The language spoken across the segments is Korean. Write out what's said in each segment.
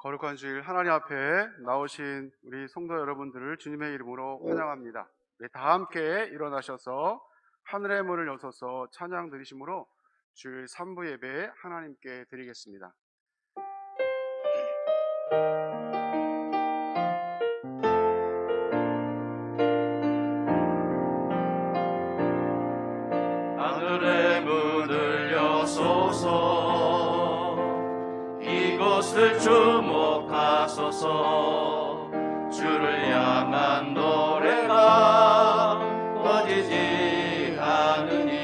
거룩한 주일 하나님 앞에 나오신 우리 성도 여러분들을 주님의 이름으로 환영합니다. 우리 다 함께 일어나셔서 하늘의 문을 여서서 찬양 드리심으로 주일 3부 예배 하나님께 드리겠습니다. 하늘의 문을 여소서, 이곳을 주목하소서. 주를 향한 노래가 꺼지지 않으니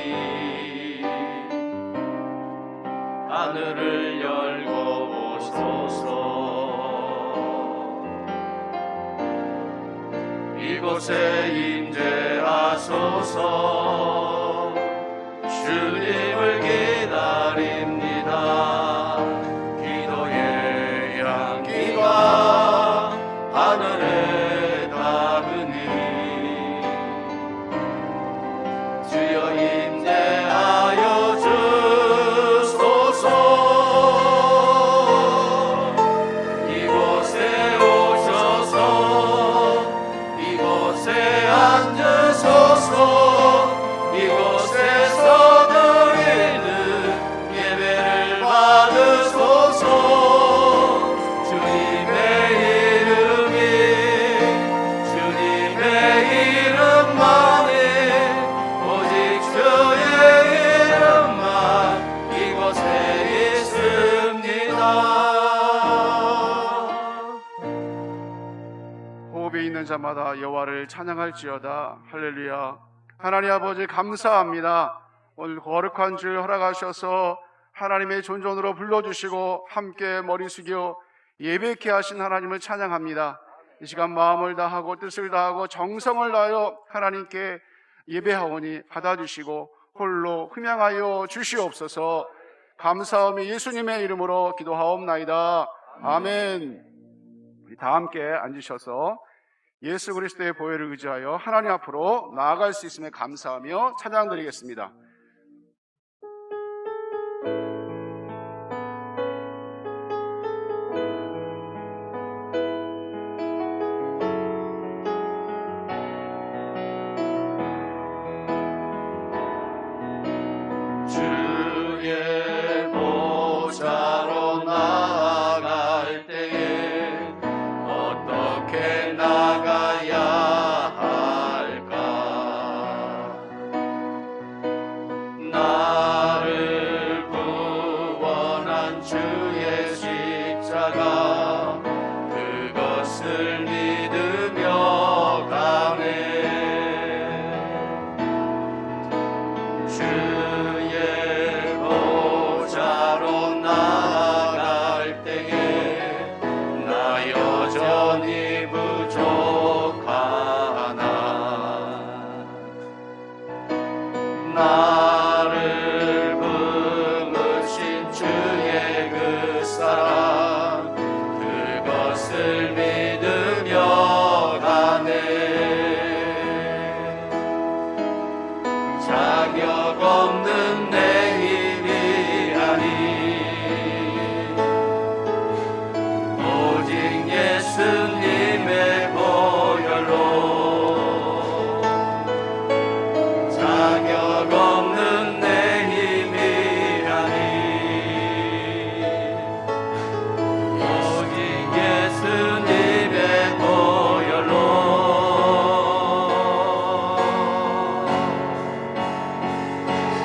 하늘을 열고 오소서. 이곳에 임재하소서. 주님을 기다립니다. 기도의 향기가 하늘에 닿으니 주여 임재하여 주소서. 이곳에 오셔서 이곳에 앉으소서. 이곳에서 너희는 예배를 받으소서. 주님의 이름만이, 오직 주의 이름만 이곳에 있습니다. 호흡이 있는 자마다 여호와를 찬양할지어다. 할렐루야. 하나님 아버지 감사합니다. 오늘 거룩한 주일 허락하셔서 하나님의 존존으로 불러주시고 함께 머리 숙여 예배케 하신 하나님을 찬양합니다. 이 시간 마음을 다하고 뜻을 다하고 정성을 다하여 하나님께 예배하오니 받아주시고 홀로 흠양하여 주시옵소서. 감사하며 예수님의 이름으로 기도하옵나이다. 아멘. 우리 다 함께 앉으셔서 예수 그리스도의 보혈을 의지하여 하나님 앞으로 나아갈 수 있음에 감사하며 찬양드리겠습니다. 주의 보좌로 나아갈 때에 어떻게 나가야 할까? 나를 구원한 주의 십자가, 그것을 믿으며 가네. 주의 보좌로 나아갈 때에 나 여전히 부족하나. 나를 품으신 주의 그 사랑, 그것을 믿으며 가네. 자격 없는 내 힘이 아니, 오직 예수님의 보혈로. 자격 없는 내 힘이 아니, 오직 예수님의 보혈로.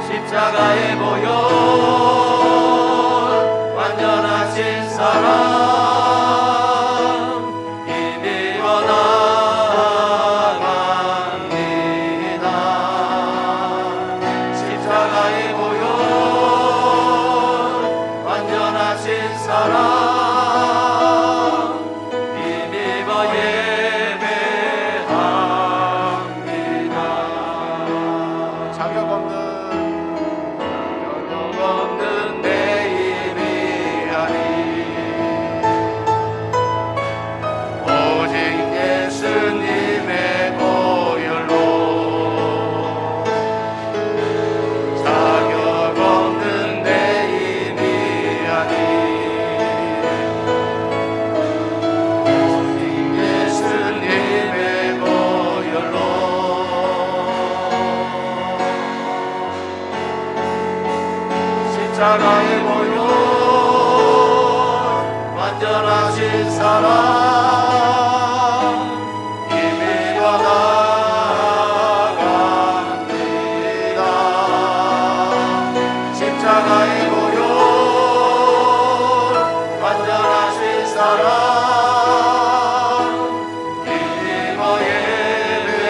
십자가의 보혈, 완전하신 사랑 힘입어 나갑니다. 십자가의 보혈, 완전하신 사랑 힘입어 예배합니다. 자격 없는 내 힘이 아니, 십자가의 보혈 완전하신 사랑 힘입어 나아갑니다. 십자가의 보혈 완전하신 사랑 힘입어 예배합니다.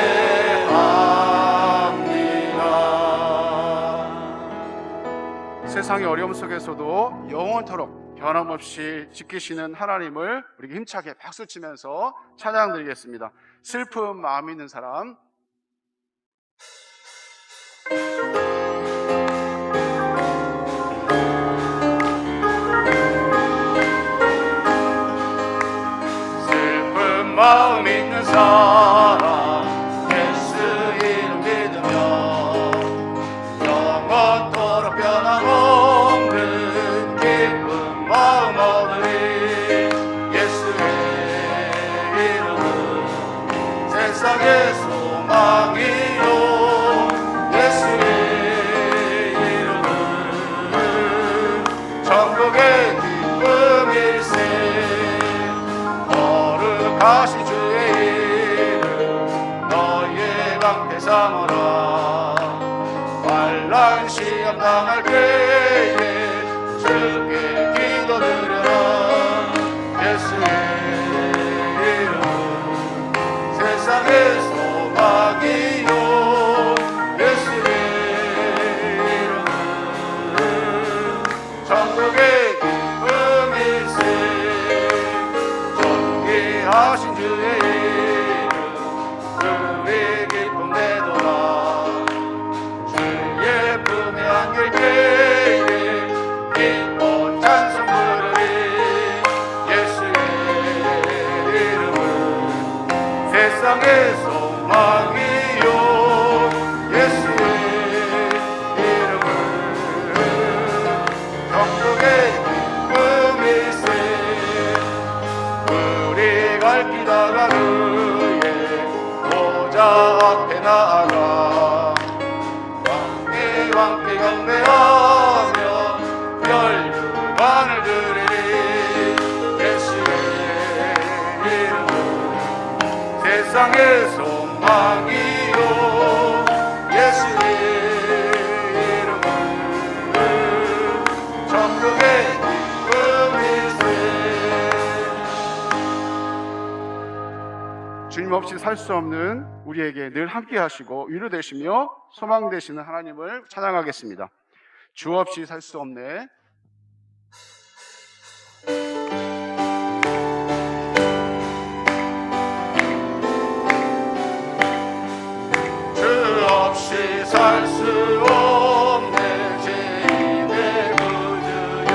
세상의 어려움 속에서도 영원토록 변함없이 지키시는 하나님을 우리 힘차게 박수치면서 찬양드리겠습니다. 슬픈 마음 있는 사람. 슬픈 마음 있는 사람 예수 이름 믿으며 영원토록 변함없는 기쁜 마음 얻으리. 예수의 이름은 세상의 소망이요 예수의 이름은 천국의 기쁨일세. 거룩하신 주의 이름 너희의 방패 삼으라. 환난 시험 당할 때에 주께 기도드려라. 예수의 이름은 세상의 소망이요 예수의 이름은 천국의 기쁨일세. 존귀하신 주의 이름 그의 기쁨 내도라. 주의 품에 안길 때에 기뻐 찬송 부르리. 예수의 이름은 세상의 소망이요 예수의 이름은 천국의 기쁨일세. 우리 갈 길 다가 그의 보좌 앞에 나아가 왕께 경배하며 멸류관을 드리리. 예수의 이름은 세상의 소망이요 예수의 이름은 천국의 기쁨일세. 주님 없이 살 수 없는 우리에게 늘 함께 하시고 위로 되시며 소망 되시는 하나님을 찬양하겠습니다. 주 없이 살 수 없네. 주 없이 살 수 없네 죄인의 구주여.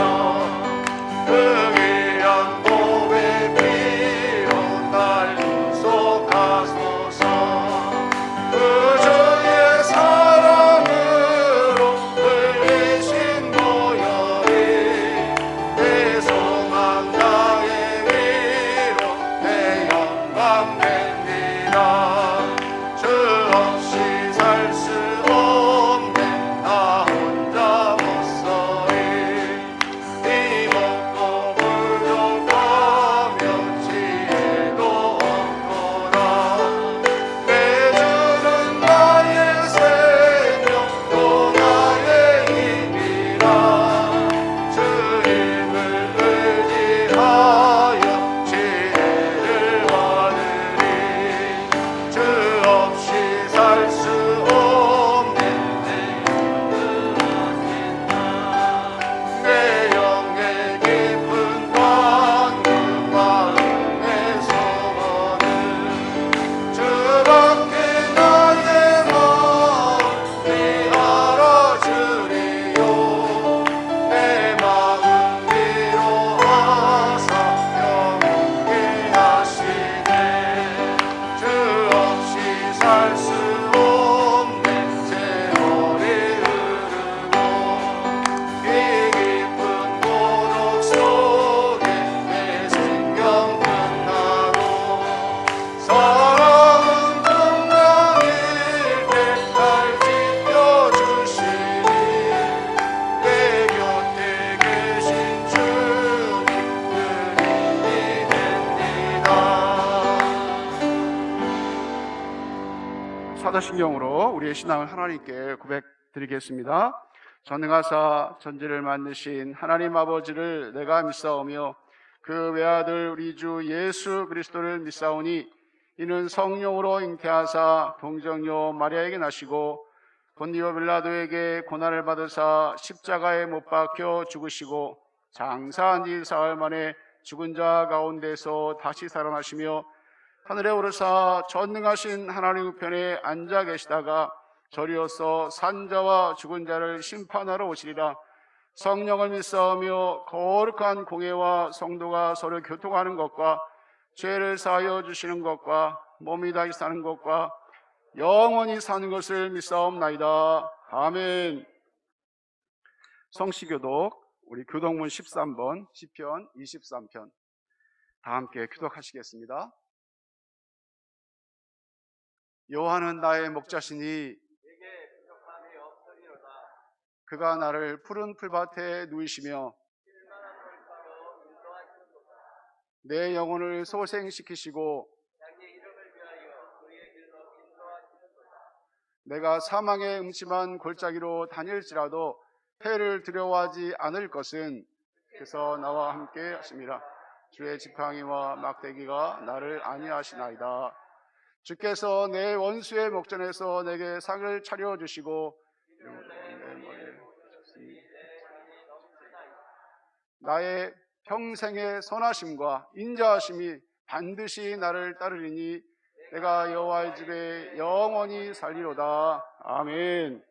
그 귀한 보배 피로 날 구속하소서. 그 주의 사랑으로 흘리신 보혈 심령으로 우리의 신앙을 하나님께 고백드리겠습니다. 전능하사 전지를 만드신 하나님 아버지를 내가 믿사오며 그 외아들 우리 주 예수 그리스도를 믿사오니 이는 성령으로 잉태하사 동정녀 마리아에게 나시고 본디오 빌라도에게 고난을 받으사 십자가에 못 박혀 죽으시고 장사한 지 사흘 만에 죽은 자 가운데서 다시 살아나시며 하늘에 오르사 전능하신 하나님 우편에 앉아 계시다가 저리어서 산자와 죽은 자를 심판하러 오시리라. 성령을 믿사오며 거룩한 공회와 성도가 서로 교통하는 것과 죄를 사하여 주시는 것과 몸이 다시 사는 것과 영원히 사는 것을 믿사옵나이다. 아멘. 성시교독 우리 교독문 13번 시편 23편 다 함께 교독하시겠습니다. 여호와는 나의 목자시니 그가 나를 푸른 풀밭에 누이시며 내 영혼을 소생시키시고 내가 사망의 음침한 골짜기로 다닐지라도 해를 두려워하지 않을 것은 그래서 나와 함께 하심이라. 주의 지팡이와 막대기가 나를 안위하시나이다. 주께서 내 원수의 목전에서 내게 상을 차려주시고 나의 평생의 선하심과 인자하심이 반드시 나를 따르리니 내가 여호와의 집에 영원히 살리로다. 아멘.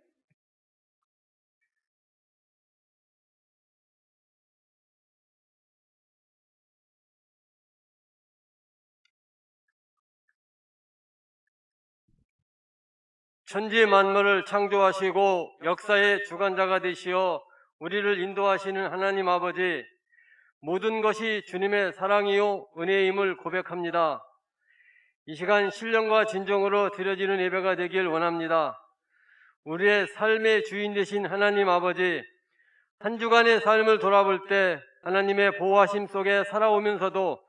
천지 만물을 창조하시고 역사의 주관자가 되시어 우리를 인도하시는 하나님 아버지, 모든 것이 주님의 사랑이요 은혜임을 고백합니다. 이 시간 신령과 진정으로 드려지는 예배가 되길 원합니다. 우리의 삶의 주인 되신 하나님 아버지, 한 주간의 삶을 돌아볼 때 하나님의 보호하심 속에 살아오면서도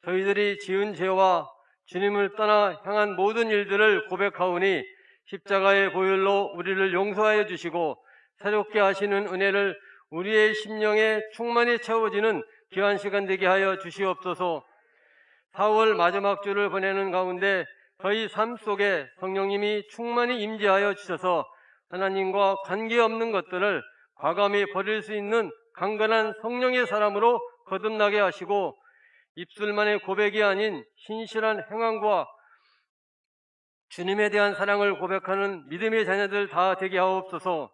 저희들이 지은 죄와 주님을 떠나 향한 모든 일들을 고백하오니 십자가의 보혈로 우리를 용서하여 주시고 새롭게 하시는 은혜를 우리의 심령에 충만히 채워지는 귀한 시간 되게 하여 주시옵소서. 4월 마지막 주를 보내는 가운데 저희 삶 속에 성령님이 충만히 임재하여 주셔서 하나님과 관계없는 것들을 과감히 버릴 수 있는 강건한 성령의 사람으로 거듭나게 하시고 입술만의 고백이 아닌 신실한 행함과 주님에 대한 사랑을 고백하는 믿음의 자녀들 다 되게 하옵소서.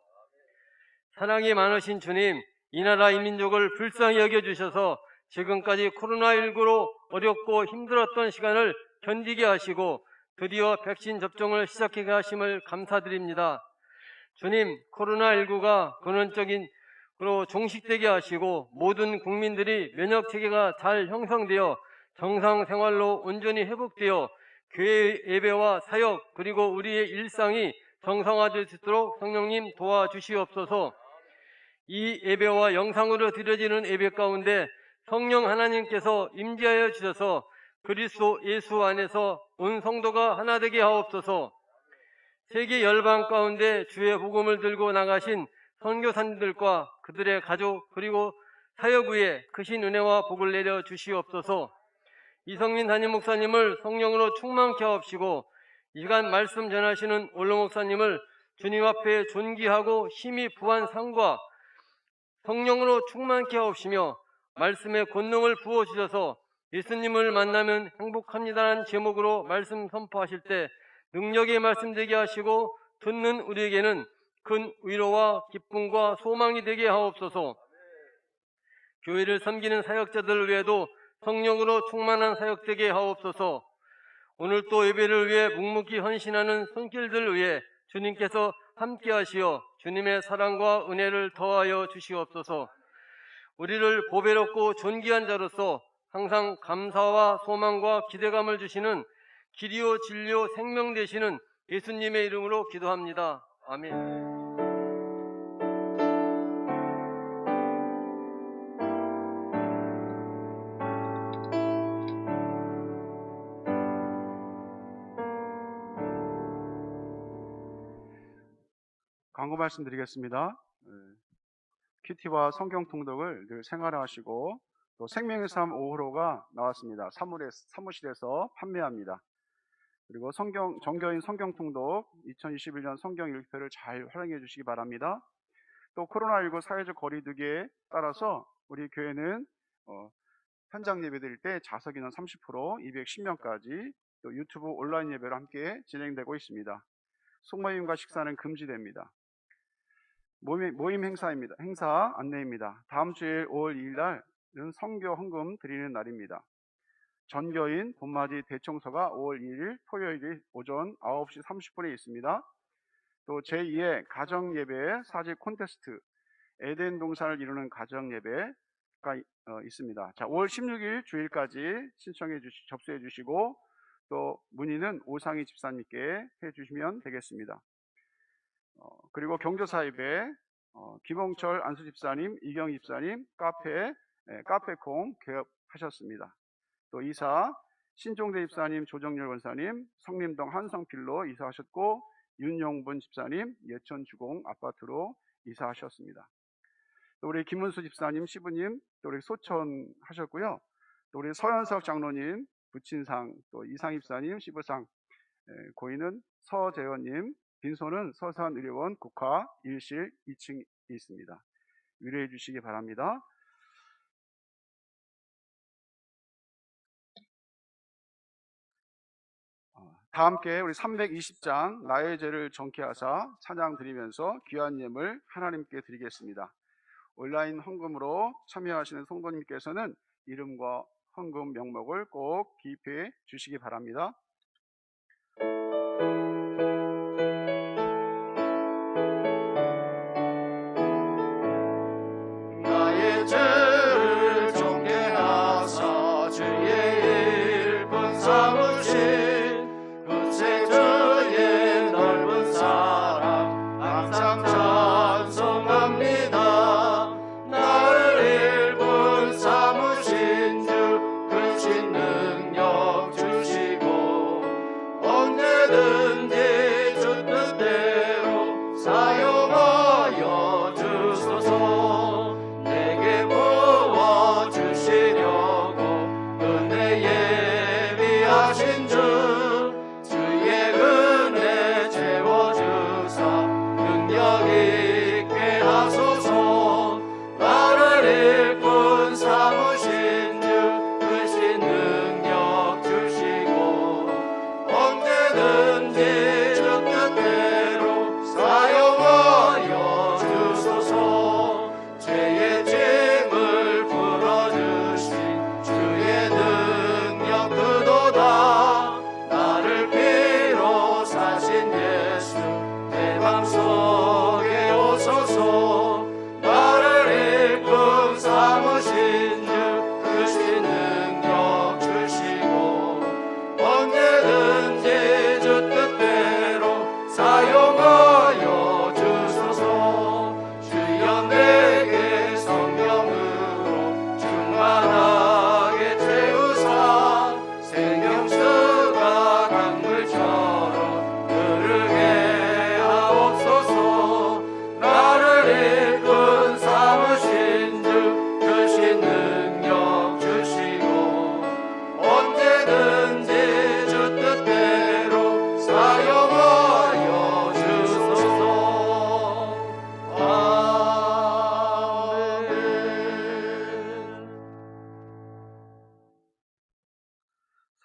사랑이 많으신 주님, 이 나라 이 민족을 불쌍히 여겨주셔서 지금까지 코로나19로 어렵고 힘들었던 시간을 견디게 하시고 드디어 백신 접종을 시작하게 하심을 감사드립니다. 주님, 코로나19가 근원적으로 종식되게 하시고 모든 국민들이 면역체계가 잘 형성되어 정상생활로 온전히 회복되어 교회 예배와 사역 그리고 우리의 일상이 정상화될 수 있도록 성령님 도와주시옵소서. 이 예배와 영상으로 드려지는 예배 가운데 성령 하나님께서 임재하여 주셔서 그리스도 예수 안에서 온 성도가 하나 되게 하옵소서. 세계 열방 가운데 주의 복음을 들고 나가신 선교사님들과 그들의 가족 그리고 사역 위에 크신 은혜와 복을 내려 주시옵소서. 이성민 담임 목사님을 성령으로 충만케 하옵시고 이 시간 말씀 전하시는 올로 목사님을 주님 앞에 존귀하고 힘이 부한 상과 성령으로 충만케 하옵시며 말씀의 권능을 부어주셔서 예수님을 만나면 행복합니다라는 제목으로 말씀 선포하실 때 능력의 말씀 되게 하시고 듣는 우리에게는 큰 위로와 기쁨과 소망이 되게 하옵소서. 교회를 섬기는 사역자들 외에도 성령으로 충만한 사역되게 하옵소서. 오늘 또 예배를 위해 묵묵히 헌신하는 손길들 위해 주님께서 함께 하시어 주님의 사랑과 은혜를 더하여 주시옵소서. 우리를 보배롭고 존귀한 자로서 항상 감사와 소망과 기대감을 주시는 길이요 진리요 생명 되시는 예수님의 이름으로 기도합니다. 아멘. 광고 말씀드리겠습니다. 큐티와 성경 통독을 늘 생활화하시고 또 생명의 삶 5호로가 나왔습니다. 사무실에서 판매합니다. 그리고 정교인 성경 통독 2021년 성경 읽기표를 잘 활용해 주시기 바랍니다. 또 코로나19 사회적 거리두기에 따라서 우리 교회는 현장 예배 드릴 때 자석 인원 30%, 210명까지 또 유튜브 온라인 예배로 함께 진행되고 있습니다. 소모임과 식사는 금지됩니다. 모임 행사입니다. 행사 안내입니다. 다음 주일 5월 2일 날은 성교 헌금 드리는 날입니다. 전교인 봄맞이 대청소가 5월 2일 토요일 오전 9시 30분에 있습니다. 또 제2의 가정예배 사직 콘테스트 에덴 동산을 이루는 가정예배가 있습니다. 자, 5월 16일 주일까지 접수해 주시고 또 문의는 오상희 집사님께 해 주시면 되겠습니다. 그리고 경조사 예배 김홍철 안수 집사님, 이경 집사님 카페콩 개업하셨습니다. 또 이사 신종대 집사님, 조정열 원사님 성림동 한성필로 이사하셨고 윤용분 집사님 예천주공 아파트로 이사하셨습니다. 또 우리 김문수 집사님, 시부님 또 우리 소천 하셨고요. 또 우리 서현석 장로님 부친상, 또 이상 집사님 시부상, 고인은 서재원님, 빈소는 서산의료원 국화 1실 2층에 있습니다. 위로해 주시기 바랍니다. 다 함께 우리 320장 나의 죄를 정케하사 찬양 드리면서 귀한 예물 하나님께 드리겠습니다. 온라인 헌금으로 참여하시는 성도님께서는 이름과 헌금 명목을 꼭 기입해 주시기 바랍니다. 나의 죄를 정케하사 주의 일꾼 삼으신 그새 주의 넓은 사랑 항상 찬송합니다. 나를 일꾼 삼으신 주 크신 능력 주시고 언제든지 주 뜻대로 사용하여 주소서. 내게 부어 주시려고 은혜 예비하신 주 주의 은혜 채워주사 능력 있게 하소서. 나를 일꾼 삼으신 주 크신 능력 주시고 언제든지 주 뜻대로 사용하여 주소서. 죄의 짐을 풀어주신 주의 능력 그도다. 나를 피로 사신 예수 내 맘속에 오소서. 나를 일꾼 삼으신 주 크신 능력 주시고 언제든지 주 뜻대로 사용하여 주소서. 주여 내게 성령으로 충만하게 채우사 생명수가 강물처럼 흐르게 하옵소서. 나를 일꾼 삼으신 주 크신 능력 주시고 언제든지 주 뜻대로 사용하여 주소서. 아멘.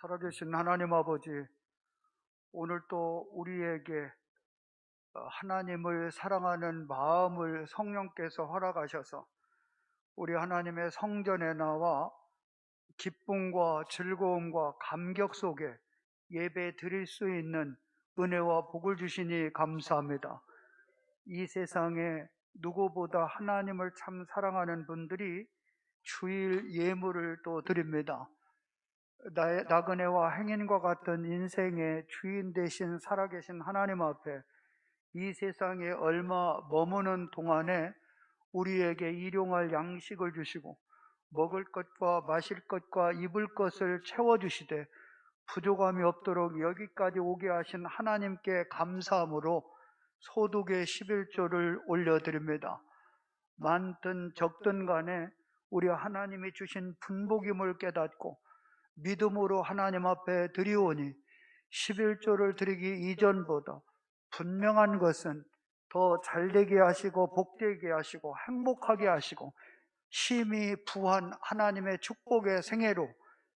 살아계신 하나님 아버지, 오늘 또 우리에게 하나님을 사랑하는 마음을 성령께서 허락하셔서 우리 하나님의 성전에 나와 기쁨과 즐거움과 감격 속에 예배 드릴 수 있는 은혜와 복을 주시니 감사합니다. 이 세상에 누구보다 하나님을 참 사랑하는 분들이 주일 예물을 또 드립니다. 나그네와 행인과 같은 인생의 주인 되신 살아계신 하나님 앞에 이 세상에 얼마 머무는 동안에 우리에게 일용할 양식을 주시고 먹을 것과 마실 것과 입을 것을 채워주시되 부족함이 없도록 여기까지 오게 하신 하나님께 감사함으로 소득의 11조를 올려드립니다. 많든 적든 간에 우리 하나님이 주신 분복임을 깨닫고 믿음으로 하나님 앞에 드리오니 11조를 드리기 이전보다 분명한 것은 더 잘되게 하시고 복되게 하시고 행복하게 하시고 심히 부한 하나님의 축복의 생애로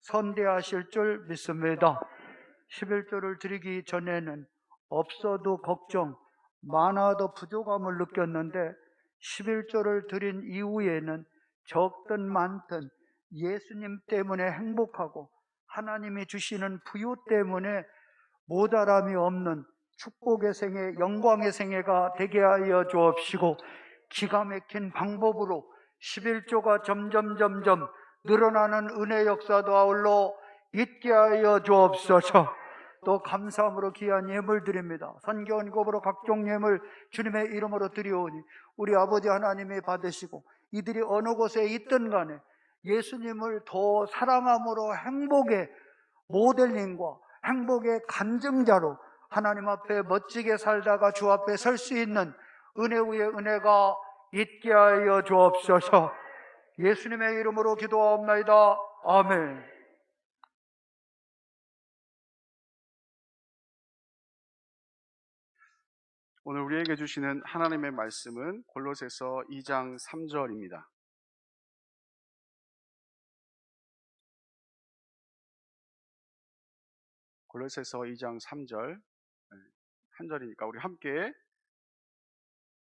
선대하실 줄 믿습니다. 11조를 드리기 전에는 없어도 걱정, 많아도 부족함을 느꼈는데 11조를 드린 이후에는 적든 많든 예수님 때문에 행복하고 하나님이 주시는 부유 때문에 모자람이 없는 축복의 생애, 영광의 생애가 되게 하여 주옵시고 기가 막힌 방법으로 11조가 점점 늘어나는 은혜 역사도 아울러 있게 하여 주옵소서. 또 감사함으로 귀한 예물 드립니다. 선교원급으로 각종 예물 주님의 이름으로 드리오니 우리 아버지 하나님이 받으시고 이들이 어느 곳에 있든 간에 예수님을 더 사랑함으로 행복의 모델링과 행복의 간증자로 하나님 앞에 멋지게 살다가 주 앞에 설 수 있는 은혜 위에 은혜가 있게 하여 주옵소서. 예수님의 이름으로 기도하옵나이다. 아멘. 오늘 우리에게 주시는 하나님의 말씀은 골로새서 2장 3절입니다. 골로새서 2장 3절, 한 절이니까 우리 함께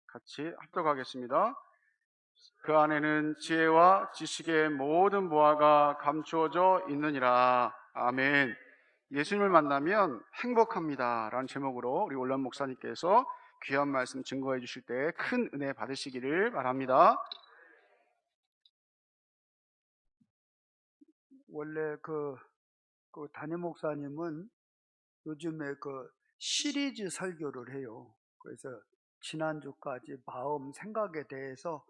같이 합독하겠습니다. 그 안에는 지혜와 지식의 모든 보화가 감추어져 있느니라. 아멘. 예수님을 만나면 행복합니다 라는 제목으로 우리 올란 목사님께서 귀한 말씀 증거해 주실 때 큰 은혜 받으시기를 바랍니다. 원래 그 담임 목사님은 요즘에 그 시리즈 설교를 해요. 그래서 지난주까지 마음, 생각에 대해서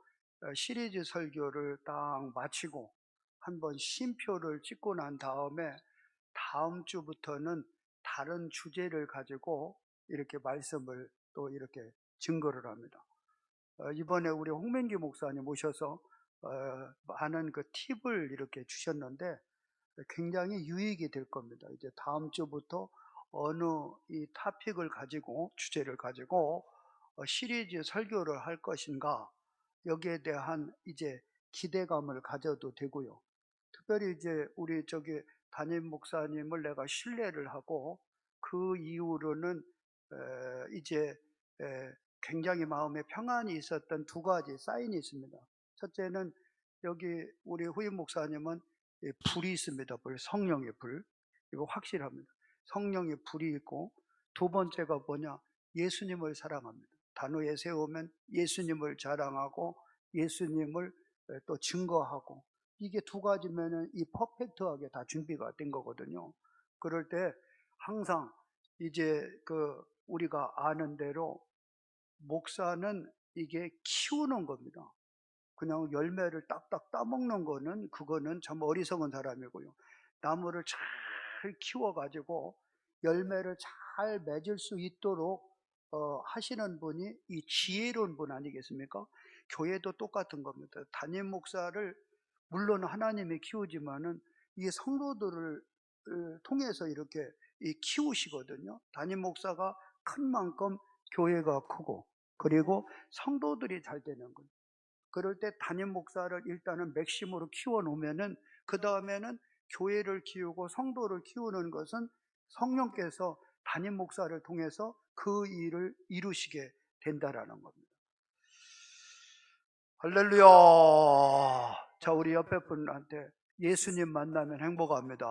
시리즈 설교를 딱 마치고 한번 쉼표를 찍고 난 다음에 다음 주부터는 다른 주제를 가지고 이렇게 말씀을 또 이렇게 증거를 합니다. 이번에 우리 홍민기 목사님 오셔서 많은 그 팁을 이렇게 주셨는데 굉장히 유익이 될 겁니다. 이제 다음 주부터 어느 이 토픽을 가지고 주제를 가지고 시리즈 설교를 할 것인가 여기에 대한 이제 기대감을 가져도 되고요. 특별히 이제 우리 담임 목사님을 내가 신뢰를 하고 그 이후로는 이제 굉장히 마음에 평안이 있었던 두 가지 사인이 있습니다. 첫째는 여기 우리 후임 목사님은 불이 있습니다. 성령의 불. 이거 확실합니다. 성령의 불이 있고 두 번째가 뭐냐? 예수님을 사랑합니다. 단호에 세우면 예수님을 자랑하고 예수님을 또 증거하고 이게 두 가지면은 이 퍼펙트하게 다 준비가 된 거거든요. 그럴 때 항상 이제 우리가 아는 대로 목사는 이게 키우는 겁니다. 그냥 열매를 딱딱 따먹는 거는 그거는 참 어리석은 사람이고요. 나무를 잘 키워가지고 열매를 잘 맺을 수 있도록 하시는 분이 이 지혜로운 분 아니겠습니까? 교회도 똑같은 겁니다. 담임 목사를 물론 하나님이 키우지만은 이 성도들을 통해서 이렇게 키우시거든요. 담임 목사가 큰 만큼 교회가 크고 그리고 성도들이 잘 되는 거예요. 그럴 때 담임 목사를 일단은 맥심으로 키워 놓으면은 그 다음에는 교회를 키우고 성도를 키우는 것은 성령께서 담임 목사를 통해서 그 일을 이루시게 된다라는 겁니다. 할렐루야. 자, 우리 옆에 분한테 예수님 만나면 행복합니다.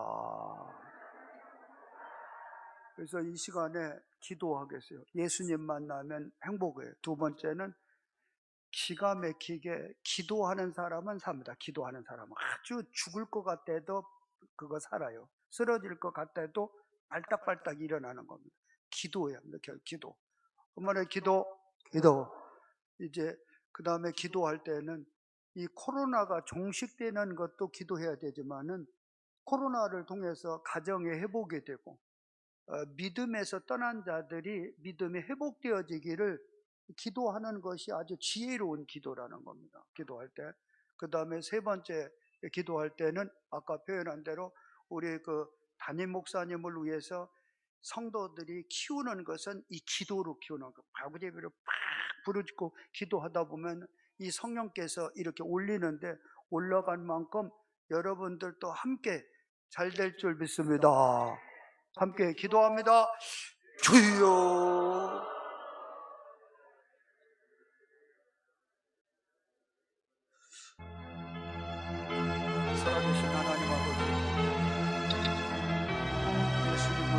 그래서 이 시간에 기도하겠어요. 예수님 만나면 행복해요. 두 번째는 기가 막히게 기도하는 사람은 삽니다. 기도하는 사람은 아주 죽을 것 같아도 그거 살아요. 쓰러질 것 같아도 발딱발딱 일어나는 겁니다. 기도해야 합니다. 기도. 엄마는 기도. 이제 그 다음에 기도할 때는 이 코로나가 종식되는 것도 기도해야 되지만은 코로나를 통해서 가정의 회복이 되고 믿음에서 떠난 자들이 믿음이 회복되어지기를 기도하는 것이 아주 지혜로운 기도라는 겁니다. 기도할 때. 그 다음에 세 번째 기도할 때는 아까 표현한 대로 우리 그 담임 목사님을 위해서 성도들이 키우는 것은 이 기도로 키우는 거. 아버지를 팍 부르짖고 기도하다 보면 이 성령께서 이렇게 올리는데 올라간 만큼 여러분들도 함께 잘 될 줄 믿습니다. 함께 기도합니다. 주여. 살아계신 하나님 아버지, 예수님을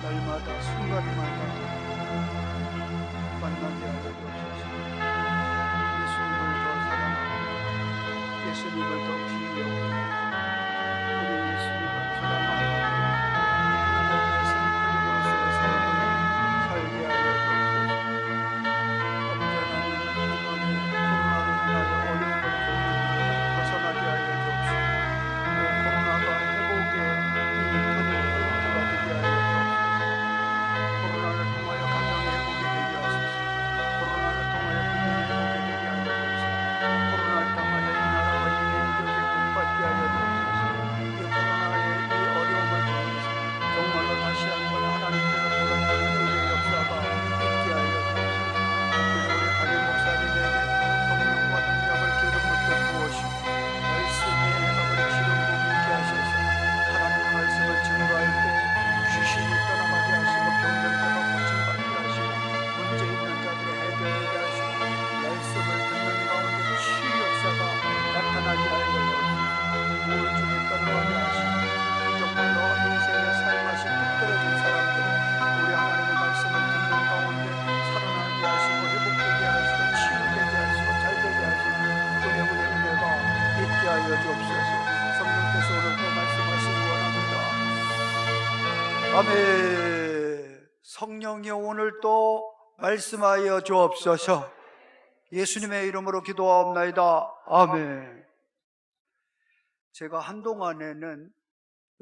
날마다 순간마다 만나게 하여 주옵소서. 예수님을 더 사랑하고 예수님을 더 귀히 여기고 우리 예수님을 사랑하고 하나님의 생명으로서의 삶을 살게 하여 주옵소서. 아버지 하나님, 이번에 코로나로 인하여 어려움을 겪는 벗어나게 하여 주옵소서. 코로나가 회복의 이 터닝 포인트가 되게 하여 주옵소서. 코로나를 통하여 가정이 회복이 되게 하소서. 코로나를 통하여 기능이 회복이 되게 하여 주옵소서. 코로나를 통하여 이 나라가 이 민족이 복받게 하여 주옵소서. 이 코로나의 이 어려움을 통해서 정말로 다시 한번 하나님께로 돌아오는 의의 역사가 있게 하여 주옵소서. 특별히 우리 담임 목사님에게 성령과 능력을 기름을 부으시고 말씀에 아버지 기름 부음이 있게 하셔서 하나님의 말씀을 증거할 때 귀신이 떠나가게 하시고 병들자가 고침받게 하시고 문제 있는 자들의 해결되게 하시고 말씀을 듣는 가운데 치유 역사가 나타나게 하여 주옵소서. 우울증이 떠나가게 하시고 정말로 인생의 삶맛이 뚝 떨어진 사람들이 우리 하나님의 말씀을 듣는 가운데 살아나게 하시고 회복되게 하시고 치유되게 하시고 잘되게 하시고 은혜의 은혜가 있게 하여 주옵소서. 성령께서 오늘도 말씀하시기 원합니다. 아멘. 성령이 오늘 또 말씀하여 주옵소서. 예수님의 이름으로 기도하옵나이다. 아멘. 제가 한동안에는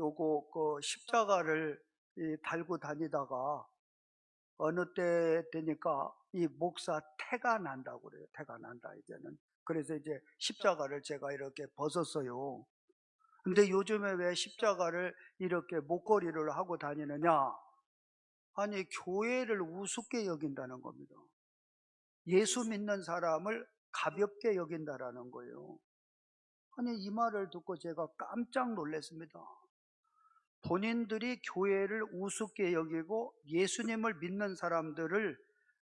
요거 그 십자가를 달고 다니다가 어느 때 되니까 이 목사 태가 난다고 그래요. 태가 난다 이제는. 그래서 이제 십자가를 제가 이렇게 벗었어요. 근데 요즘에 왜 십자가를 이렇게 목걸이를 하고 다니느냐? 아니, 교회를 우습게 여긴다는 겁니다. 예수 믿는 사람을 가볍게 여긴다라는 거예요. 아니, 이 말을 듣고 제가 깜짝 놀랐습니다. 본인들이 교회를 우습게 여기고 예수님을 믿는 사람들을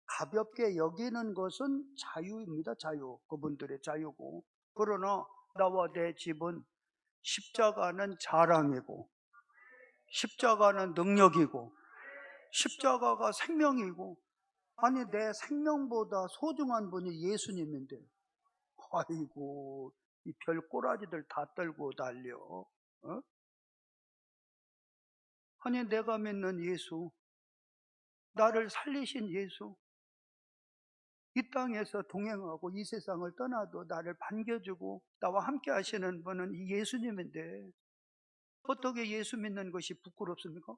가볍게 여기는 것은 자유입니다. 자유. 그분들의 자유고. 그러나 나와 내 집은 십자가는 자랑이고 십자가는 능력이고 십자가가 생명이고, 아니 내 생명보다 소중한 분이 예수님인데 아이고 이 별꼬라지들 다 떨고 달려. 아니 내가 믿는 예수, 나를 살리신 예수, 이 땅에서 동행하고 이 세상을 떠나도 나를 반겨주고 나와 함께 하시는 분은 이 예수님인데 어떻게 예수 믿는 것이 부끄럽습니까?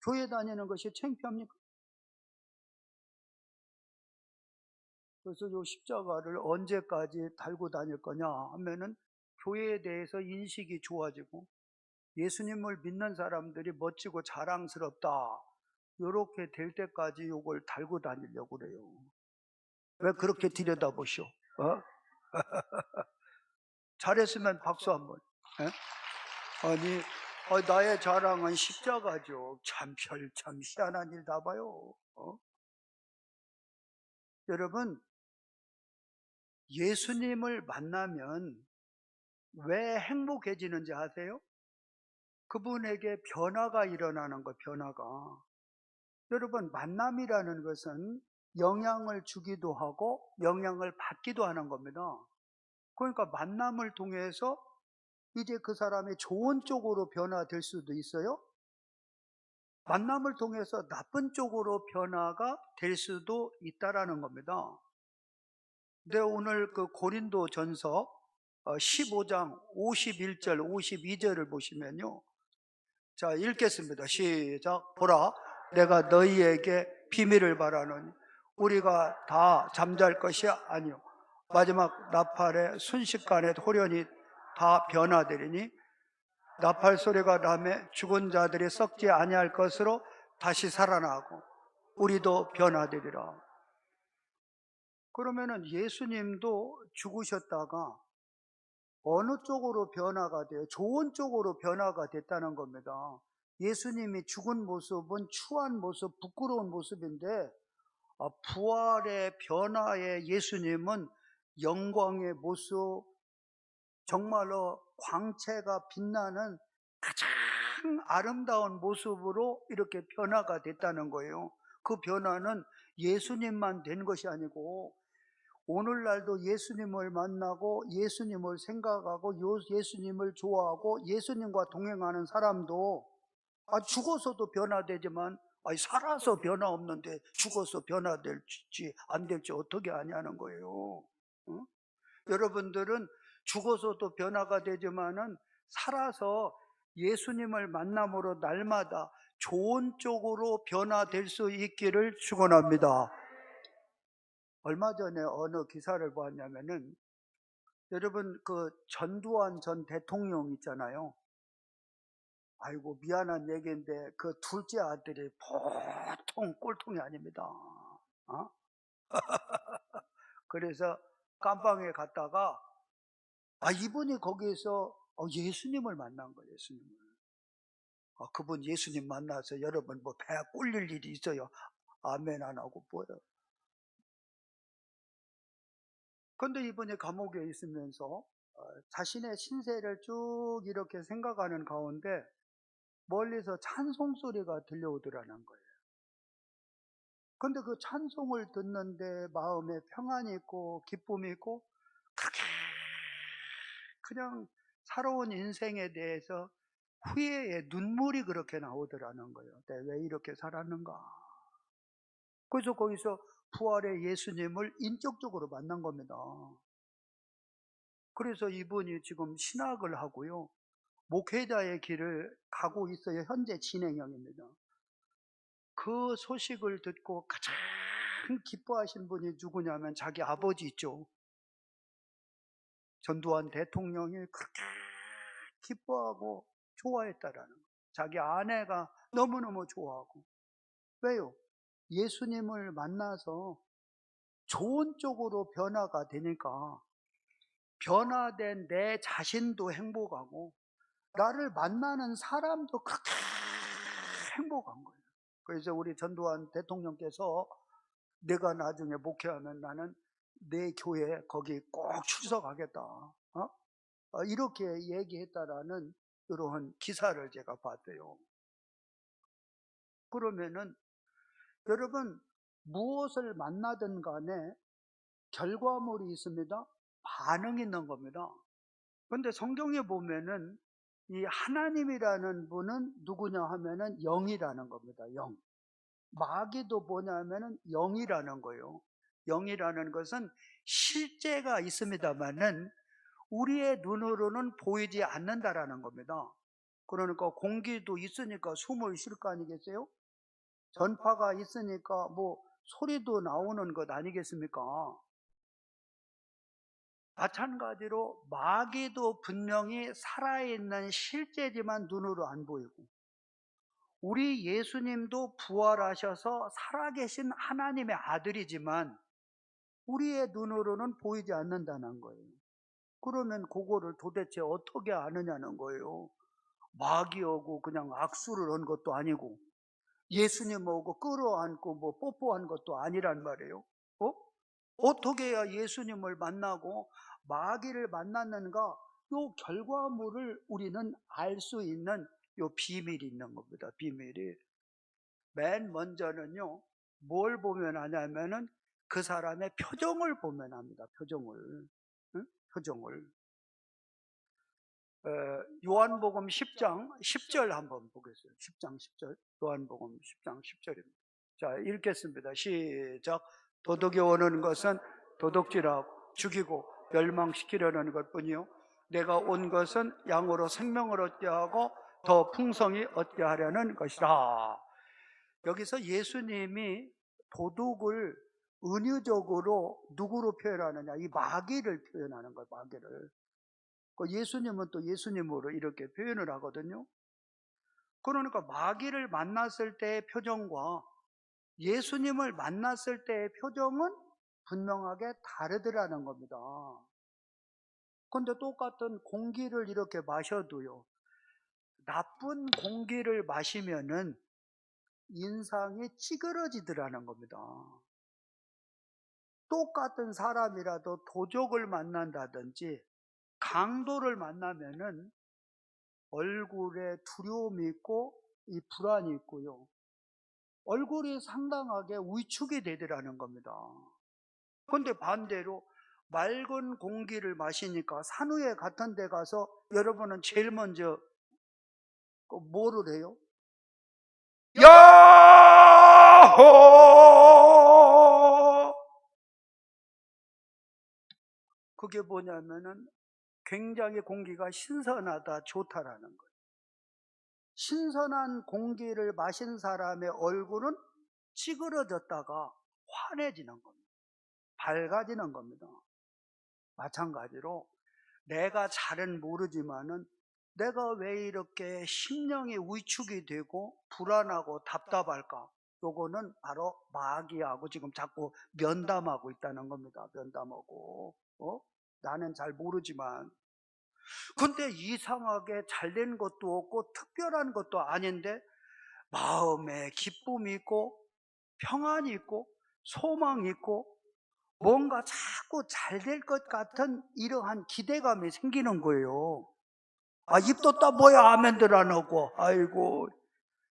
교회 다니는 것이 창피합니까? 그래서 이 십자가를 언제까지 달고 다닐 거냐 하면은 교회에 대해서 인식이 좋아지고 예수님을 믿는 사람들이 멋지고 자랑스럽다 이렇게 될 때까지 이걸 달고 다니려고 그래요. 왜 그렇게 들여다보시오? 잘했으면 박수 한번. 아니 나의 자랑은 십자가죠. 참 희한한 일 다 봐요. 여러분, 예수님을 만나면 왜 행복해지는지 아세요? 그분에게 변화가 일어나는 거, 변화가. 여러분, 만남이라는 것은 영향을 주기도 하고 영향을 받기도 하는 겁니다. 그러니까 만남을 통해서 이제 그 사람이 좋은 쪽으로 변화될 수도 있어요. 만남을 통해서 나쁜 쪽으로 변화가 될 수도 있다라는 겁니다. 근데 오늘 그 고린도 전서 15장 51절 52절을 보시면요, 자, 읽겠습니다. 시작. 보라, 내가 너희에게 비밀을 말하노니 우리가 다 잠잘 것이 아니요 마지막 나팔의 순식간에 홀연히 다 변화되리니 나팔 소리가 나매 죽은 자들이 썩지 아니할 것으로 다시 살아나고 우리도 변화되리라. 그러면은 예수님도 죽으셨다가 어느 쪽으로 변화가 돼요? 좋은 쪽으로 변화가 됐다는 겁니다. 예수님이 죽은 모습은 추한 모습, 부끄러운 모습인데 부활의 변화의 예수님은 영광의 모습, 정말로 광채가 빛나는 가장 아름다운 모습으로 이렇게 변화가 됐다는 거예요. 그 변화는 예수님만 된 것이 아니고 오늘날도 예수님을 만나고 예수님을 생각하고 예수님을 좋아하고 예수님과 동행하는 사람도 죽어서도 변화되지만 살아서 변화 없는데 죽어서 변화될지 안 될지 어떻게 아냐는 거예요. 응? 여러분들은 죽어서도 변화가 되지만은 살아서 예수님을 만남으로 날마다 좋은 쪽으로 변화될 수 있기를 축원합니다. 얼마 전에 어느 기사를 보았냐면은 여러분 그 전두환 전 대통령 있잖아요. 아이고 미안한 얘기인데 그 둘째 아들이 보통 꼴통이 아닙니다. 어? 그래서 깜방에 갔다가 이분이 거기에서 예수님을 만난 거예요. 예수님을. 그분 예수님 만나서 여러분 뭐 배 꼴릴 일이 있어요? 아멘 안 하고 뭐요? 그런데 이분이 감옥에 있으면서 자신의 신세를 쭉 이렇게 생각하는 가운데 멀리서 찬송 소리가 들려오더라는 거예요. 그런데 그 찬송을 듣는데 마음에 평안이 있고 기쁨이 있고 그렇게 그냥 살아온 인생에 대해서 후회의 눈물이 그렇게 나오더라는 거예요. 내가 왜 이렇게 살았는가? 그래서 거기서 부활의 예수님을 인격적으로 만난 겁니다. 그래서 이분이 지금 신학을 하고요. 목회자의 길을 가고 있어요. 현재 진행형입니다. 그 소식을 듣고 가장 기뻐하신 분이 누구냐면 자기 아버지 있죠. 전두환 대통령이 그렇게 기뻐하고 좋아했다라는 거예요. 자기 아내가 너무너무 좋아하고. 왜요? 예수님을 만나서 좋은 쪽으로 변화가 되니까 변화된 내 자신도 행복하고 나를 만나는 사람도 그렇게 행복한 거예요. 그래서 우리 전두환 대통령께서 내가 나중에 목회하면 나는 내 교회 거기 꼭 출석하겠다. 이렇게 얘기했다라는 이러한 기사를 제가 봤어요. 그러면은 여러분 무엇을 만나든 간에 결과물이 있습니다. 반응이 있는 겁니다. 그런데 성경에 보면은 이 하나님이라는 분은 누구냐 하면은 영이라는 겁니다. 영. 마귀도 뭐냐면은 영이라는 거예요. 영이라는 것은 실제가 있습니다만은 우리의 눈으로는 보이지 않는다라는 겁니다. 그러니까 공기도 있으니까 숨을 쉴 거 아니겠어요? 전파가 있으니까 뭐 소리도 나오는 것 아니겠습니까? 마찬가지로 마귀도 분명히 살아있는 실제지만 눈으로 안 보이고 우리 예수님도 부활하셔서 살아계신 하나님의 아들이지만 우리의 눈으로는 보이지 않는다는 거예요. 그러면 그거를 도대체 어떻게 아느냐는 거예요. 마귀하고 그냥 악수를 한 것도 아니고 예수님하고 끌어안고 뭐 뽀뽀한 것도 아니란 말이에요. 어떻게 해야 예수님을 만나고 마귀를 만났는가? 요 결과물을 우리는 알 수 있는 요 비밀이 있는 겁니다. 비밀이. 맨 먼저는요, 뭘 보면 아냐면은 그 사람의 표정을 보면 압니다. 표정을. 응? 표정을. 요한복음 10장 10절 한번 보겠어요. 10장 10절. 요한복음 10장 10절입니다. 자, 읽겠습니다. 시작. 도둑이 오는 것은 도둑질하고 죽이고 멸망시키려는 것 뿐이요 내가 온 것은 양으로 생명을 얻게 하고 더 풍성히 얻게 하려는 것이라. 여기서 예수님이 도둑을 은유적으로 누구로 표현하느냐? 이 마귀를 표현하는 거예요. 마귀를. 예수님은 또 예수님으로 이렇게 표현을 하거든요. 그러니까 마귀를 만났을 때의 표정과 예수님을 만났을 때의 표정은 분명하게 다르더라는 겁니다. 근데 똑같은 공기를 이렇게 마셔도요, 나쁜 공기를 마시면은 인상이 찌그러지더라는 겁니다. 똑같은 사람이라도 도적을 만난다든지 강도를 만나면은 얼굴에 두려움이 있고 이 불안이 있고요, 얼굴이 상당하게 위축이 되더라는 겁니다. 그런데 반대로 맑은 공기를 마시니까 산후에 같은 데 가서 여러분은 제일 먼저 뭐를 해요? 야호! 그게 뭐냐면은 굉장히 공기가 신선하다, 좋다라는 거예요. 신선한 공기를 마신 사람의 얼굴은 찌그러졌다가 환해지는 겁니다. 밝아지는 겁니다. 마찬가지로 내가 잘은 모르지만은 내가 왜 이렇게 심령이 위축이 되고 불안하고 답답할까? 요거는 바로 마귀하고 지금 자꾸 면담하고 있다는 겁니다. 면담하고. 나는 잘 모르지만. 근데 이상하게 잘된 것도 없고 특별한 것도 아닌데 마음에 기쁨이 있고 평안이 있고 소망이 있고 뭔가 자꾸 잘 될 것 같은 이러한 기대감이 생기는 거예요. 입도 또 뭐야 아멘들 안 하고. 아이고,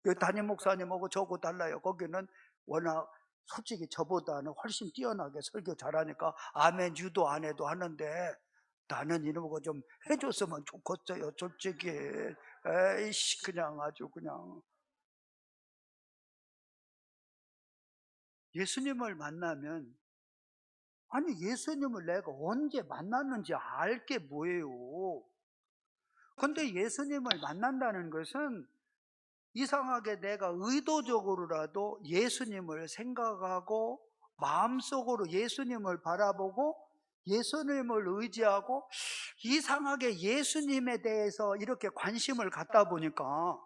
여기 담임 목사님하고 저하고 달라요. 거기는 워낙 솔직히 저보다는 훨씬 뛰어나게 설교 잘하니까 아멘 유도 안 해도 하는데, 나는 이런 거 좀 해줬으면 좋겠어요 솔직히. 에이씨, 그냥 아주 그냥. 예수님을 만나면, 아니 예수님을 내가 언제 만났는지 알 게 뭐예요? 근데 예수님을 만난다는 것은 이상하게 내가 의도적으로라도 예수님을 생각하고 마음속으로 예수님을 바라보고 예수님을 의지하고 이상하게 예수님에 대해서 이렇게 관심을 갖다 보니까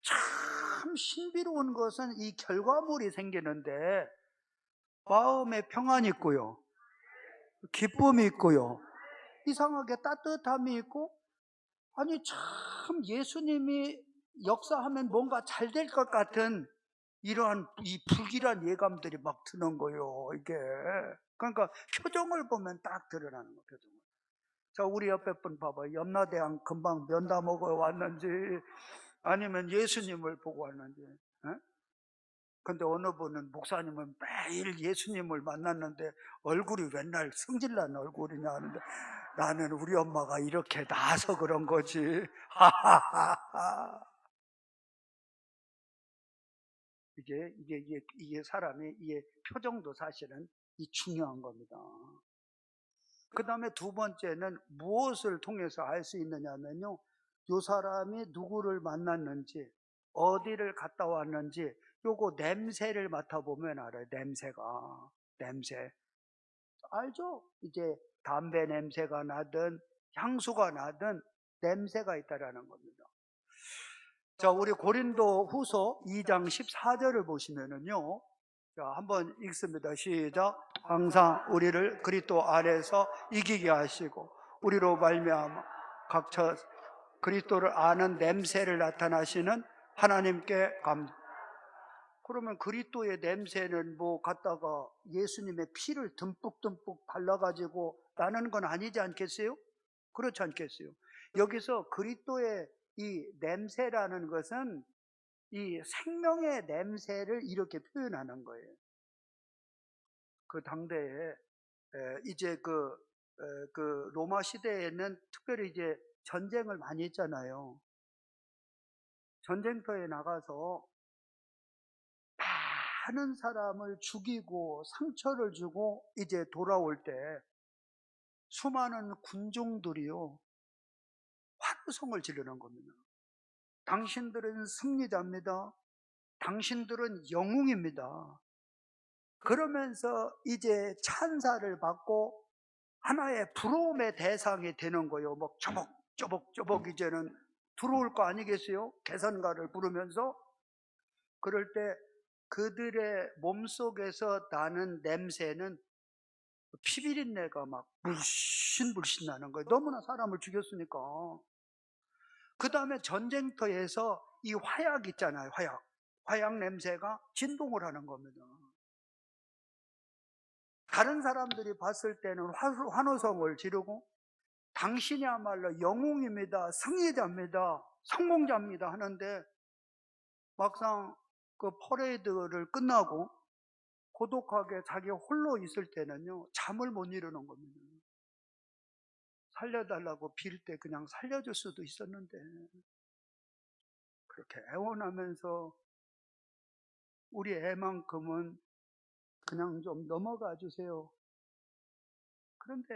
참 신비로운 것은 이 결과물이 생기는데, 마음에 평안이 있고요, 기쁨이 있고요, 이상하게 따뜻함이 있고, 아니 참 예수님이 역사하면 뭔가 잘 될 것 같은 이러한 이 불길한 예감들이 막 드는 거예요, 이게. 그러니까 표정을 보면 딱 드러나는 거예요, 표정을. 자, 우리 옆에 분 봐봐요. 염라대왕 금방 면담하고 왔는지 아니면 예수님을 보고 왔는지. 근데 어느 분은 목사님은 매일 예수님을 만났는데 얼굴이 맨날 성질난 얼굴이냐 하는데, 나는 우리 엄마가 이렇게 나서 그런 거지. 하하하하. 이게 사람의 이게 표정도 사실은 이 중요한 겁니다. 그 다음에 두 번째는 무엇을 통해서 알 수 있느냐면요, 이 사람이 누구를 만났는지 어디를 갔다 왔는지 요거 냄새를 맡아보면 알아요. 냄새 알죠? 이제 담배 냄새가 나든 향수가 나든 냄새가 있다라는 겁니다. 자, 우리 고린도 후서 2장 14절을 보시면은요, 자, 한번 읽습니다. 시작. 항상 우리를 그리스도 안에서 이기게 하시고 우리로 말미암아 각처 그리스도를 아는 냄새를 나타나시는 하나님께 감사. 그러면 그리스도의 냄새는 뭐 갖다가 예수님의 피를 듬뿍듬뿍 발라가지고 나는 건 아니지 않겠어요? 그렇지 않겠어요? 여기서 그리스도의 이 냄새라는 것은 이 생명의 냄새를 이렇게 표현하는 거예요. 그 당대에 이제 그 로마 시대에는 특별히 이제 전쟁을 많이 했잖아요. 전쟁터에 나가서 많은 사람을 죽이고 상처를 주고 이제 돌아올 때 수많은 군중들이요 환호성을 지르는 겁니다. 당신들은 승리자입니다. 당신들은 영웅입니다. 그러면서 이제 찬사를 받고 하나의 부러움의 대상이 되는 거예요. 막 쪼벅쪼벅 이제는 들어올 거 아니겠어요? 계산가를 부르면서. 그럴 때 그들의 몸속에서 나는 냄새는 피비린내가 막 물씬 나는 거예요. 너무나 사람을 죽였으니까. 그 다음에 전쟁터에서 이 화약 있잖아요. 화약 냄새가 진동을 하는 겁니다. 다른 사람들이 봤을 때는 환호성을 지르고 당신이야말로 영웅입니다, 승리자입니다, 성공자입니다 하는데 막상 그 퍼레이드를 끝나고 고독하게 자기 홀로 있을 때는요, 잠을 못 이루는 겁니다. 살려달라고 빌 때 그냥 살려줄 수도 있었는데 그렇게 애원하면서 우리 애만큼은 그냥 좀 넘어가 주세요. 그런데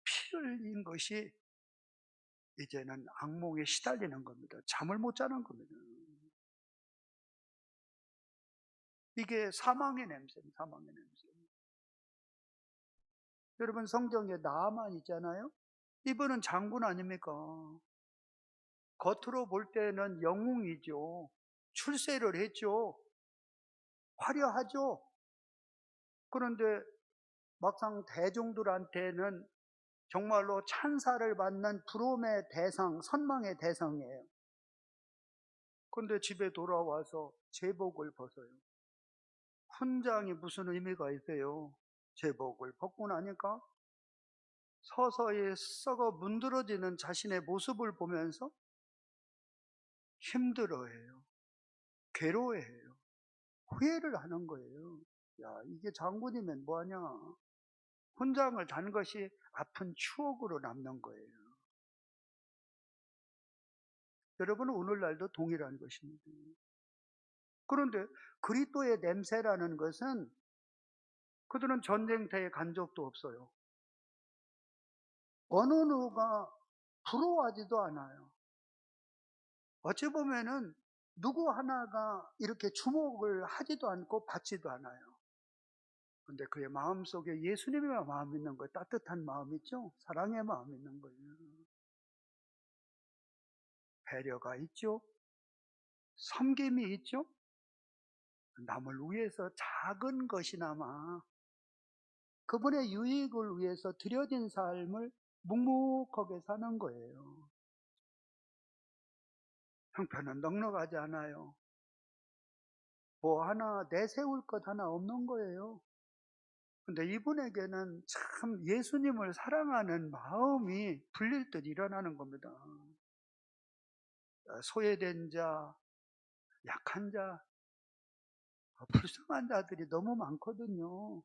피 흘린 것이 이제는 악몽에 시달리는 겁니다. 잠을 못 자는 겁니다. 이게 사망의 냄새입니다. 사망의 냄새. 여러분, 성경에 나아만 있잖아요. 이분은 장군 아닙니까? 겉으로 볼 때는 영웅이죠. 출세를 했죠. 화려하죠. 그런데 막상 대중들한테는 정말로 찬사를 받는 부러움의 대상, 선망의 대상이에요. 그런데 집에 돌아와서 제복을 벗어요. 훈장이 무슨 의미가 있어요? 제복을 벗고 나니까 서서히 썩어 문드러지는 자신의 모습을 보면서 힘들어해요. 괴로워해요. 후회를 하는 거예요. 야, 이게 장군이면 뭐하냐? 훈장을 단 것이 아픈 추억으로 남는 거예요. 여러분은 오늘날도 동일한 것입니다. 그런데 그리스도의 냄새라는 것은 그들은 전쟁터에 간 적도 없어요. 어느 누가 부러워하지도 않아요. 어찌 보면은 누구 하나가 이렇게 주목을 하지도 않고 받지도 않아요. 근데 그의 마음속에 예수님의 마음이 있는 거예요. 따뜻한 마음 있죠? 사랑의 마음이 있는 거예요. 배려가 있죠? 섬김이 있죠? 남을 위해서 작은 것이나마 그분의 유익을 위해서 드려진 삶을 묵묵하게 사는 거예요. 형편은 넉넉하지 않아요. 뭐 하나 내세울 것 하나 없는 거예요. 근데 이분에게는 참 예수님을 사랑하는 마음이 불릴 듯 일어나는 겁니다. 소외된 자, 약한 자, 불쌍한 자들이 너무 많거든요.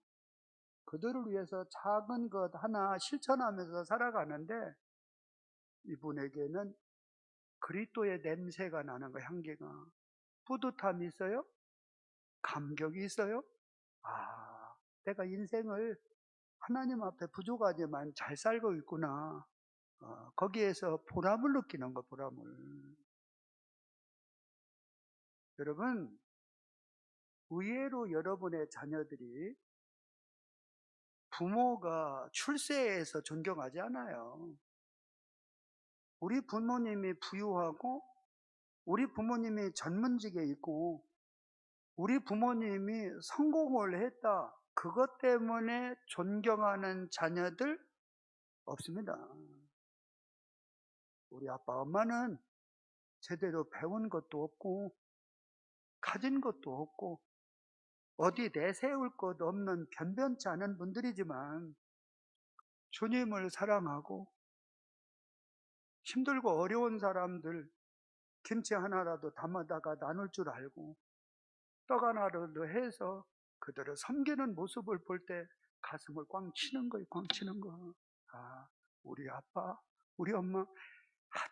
그들을 위해서 작은 것 하나 실천하면서 살아가는데 이분에게는 그리스도의 냄새가 나는 거, 향기가. 뿌듯함이 있어요? 감격이 있어요? 아, 내가 인생을 하나님 앞에 부족하지만 잘 살고 있구나. 거기에서 보람을 느끼는 거, 보람을. 여러분, 의외로 여러분의 자녀들이 부모가 출세해서 존경하지 않아요. 우리 부모님이 부유하고 우리 부모님이 전문직에 있고 우리 부모님이 성공을 했다, 그것 때문에 존경하는 자녀들 없습니다. 우리 아빠 엄마는 제대로 배운 것도 없고 가진 것도 없고 어디 내세울 것 없는 변변치 않은 분들이지만 주님을 사랑하고 힘들고 어려운 사람들 김치 하나라도 담아다가 나눌 줄 알고 떡 하나라도 해서 그들을 섬기는 모습을 볼 때 가슴을 꽝 치는 거예요. 꽝 치는 거. 아, 우리 아빠, 우리 엄마,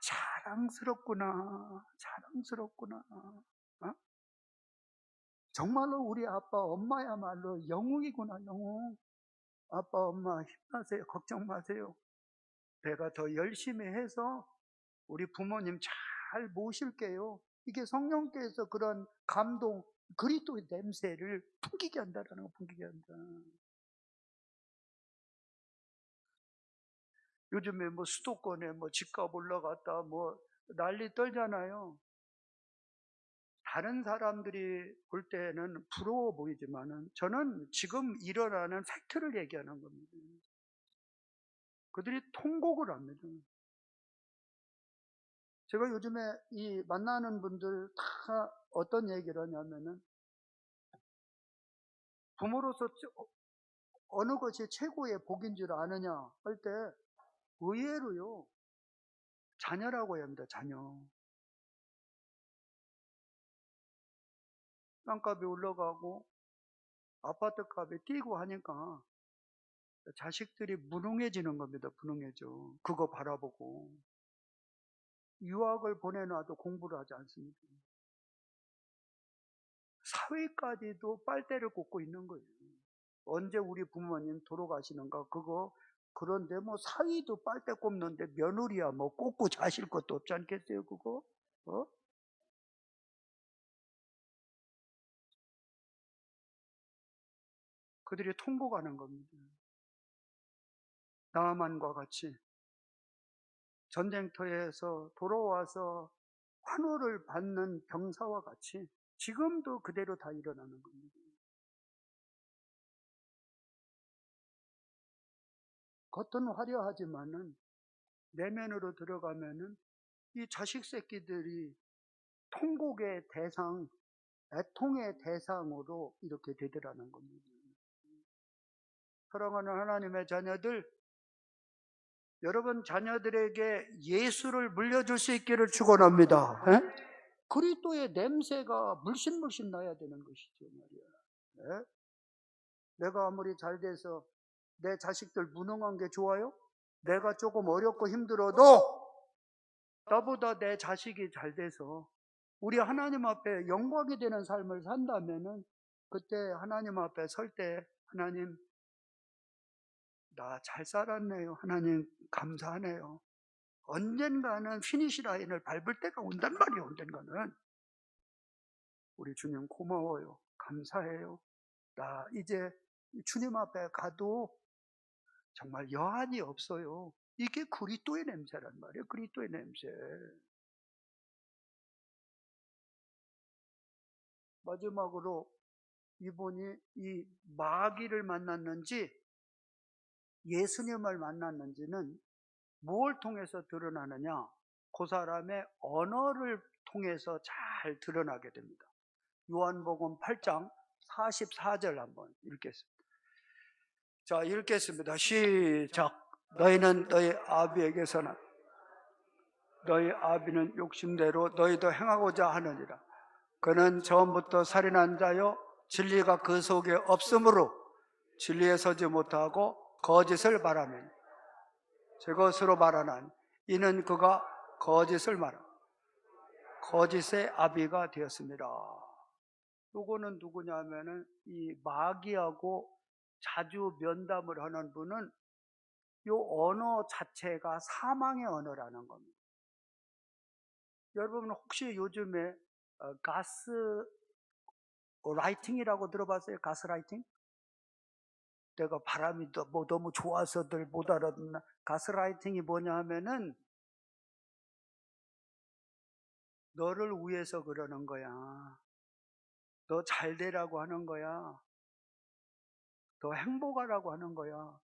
자랑스럽구나. 자랑스럽구나. 정말로 우리 아빠, 엄마야말로 영웅이구나. 영웅. 아빠, 엄마 힘나세요. 걱정 마세요. 내가 더 열심히 해서 우리 부모님 잘 잘 모실게요. 이게 성령께서 그런 감동, 그리스도의 냄새를 풍기게 한다라는 거, 풍기게 한다. 요즘에 뭐 수도권에 뭐 집값 올라갔다 뭐 난리 떨잖아요. 다른 사람들이 볼 때는 부러워 보이지만은 저는 지금 일어나는 팩트를 얘기하는 겁니다. 그들이 통곡을 합니다. 제가 요즘에 이 만나는 분들 다 어떤 얘기를 하냐면은 부모로서 어느 것이 최고의 복인 줄 아느냐 할 때 의외로요 자녀라고 합니다. 자녀. 땅값이 올라가고 아파트 값이 뛰고 하니까 자식들이 무능해지는 겁니다. 무능해져. 그거 바라보고 유학을 보내놔도 공부를 하지 않습니다. 사회까지도 빨대를 꽂고 있는 거예요. 언제 우리 부모님 돌아가시는가 그거. 그런데 뭐 사위도 빨대 꼽는데 며느리야 뭐 꽂고 자실 것도 없지 않겠어요 그거? 어? 그들이 통곡하는 겁니다. 나아만과 같이 전쟁터에서 돌아와서 환호를 받는 병사와 같이 지금도 그대로 다 일어나는 겁니다. 겉은 화려하지만은 내면으로 들어가면은 이 자식 새끼들이 통곡의 대상, 애통의 대상으로 이렇게 되더라는 겁니다. 사랑하는 하나님의 자녀들, 여러분 자녀들에게 예수를 물려줄 수 있기를 축원합니다. 예? 그리스도의 냄새가 물씬물씬 나야 되는 것이죠, 말이야. 예? 내가 아무리 잘 돼서 내 자식들 무능한 게 좋아요? 내가 조금 어렵고 힘들어도 나보다 내 자식이 잘 돼서 우리 하나님 앞에 영광이 되는 삶을 산다면은 그때 하나님 앞에 설 때 하나님 나 잘 살았네요. 하나님 감사하네요. 언젠가는 피니시 라인을 밟을 때가 온단 말이에요. 언젠가는 우리 주님 고마워요. 감사해요. 나 이제 주님 앞에 가도 정말 여한이 없어요. 이게 그리스도의 냄새란 말이에요. 그리스도의 냄새. 마지막으로 이분이 이 마귀를 만났는지 예수님을 만났는지는 무엇을 통해서 드러나느냐? 그 사람의 언어를 통해서 잘 드러나게 됩니다. 요한복음 8장 44절 한번 읽겠습니다. 자, 읽겠습니다. 시작. 너희는 너희 아비에게서나 너희 아비는 욕심대로 너희도 행하고자 하느니라. 그는 처음부터 살인한 자요 진리가 그 속에 없으므로 진리에 서지 못하고 거짓을 말하면 제 것으로 말하는 이는 그가 거짓을 말하 거짓의 아비가 되었습니다. 요거는 누구냐면은 이 마귀하고 자주 면담을 하는 분은 요 언어 자체가 사망의 언어라는 겁니다. 여러분 혹시 요즘에 가스 라이팅이라고 들어봤어요? 가스 라이팅? 내가 바람이 뭐 너무 좋아서들 못 알아듣나? 가스 라이팅이 뭐냐 하면은 너를 위해서 그러는 거야. 너 잘 되라고 하는 거야. 너 행복하라고 하는 거야.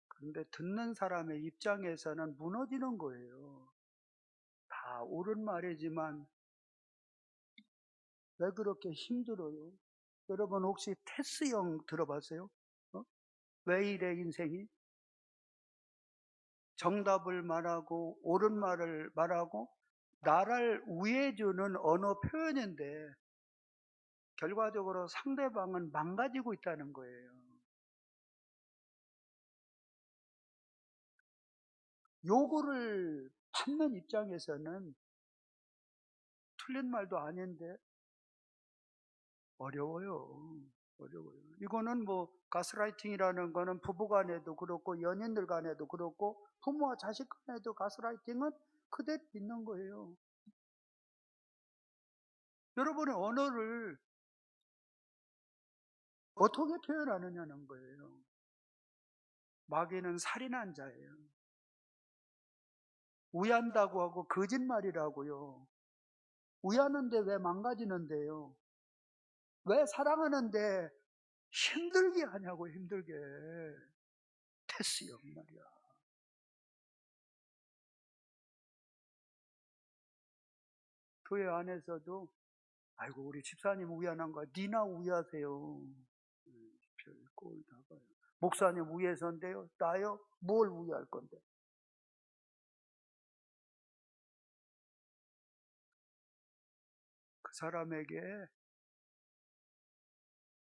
그런데 듣는 사람의 입장에서는 무너지는 거예요. 다 옳은 말이지만 왜 그렇게 힘들어요? 여러분 혹시 테스 형 들어봤어요? 왜 이래 인생이? 정답을 말하고 옳은 말을 말하고 나를 우애해주는 언어 표현인데 결과적으로 상대방은 망가지고 있다는 거예요. 요거를 받는 입장에서는 틀린 말도 아닌데 어려워요. 어려워요. 이거는 뭐 가스라이팅이라는 거는 부부 간에도 그렇고 연인들 간에도 그렇고 부모와 자식 간에도 가스라이팅은 그대로 있는 거예요. 여러분의 언어를 어떻게 표현하느냐는 거예요. 마귀는 살인한 자예요. 우ян다고 하고 거짓말이라고요. 우야는데 왜 망가지는데요? 왜 사랑하는데 힘들게 하냐고, 힘들게. 됐어요, 말이야. 교회 안에서도 아이고 우리 집사님 우야한 거야. 니나 우야세요. 별꼴 다 봐요. 목사님 우야선데요. 나요? 뭘 우야할 건데? 그 사람에게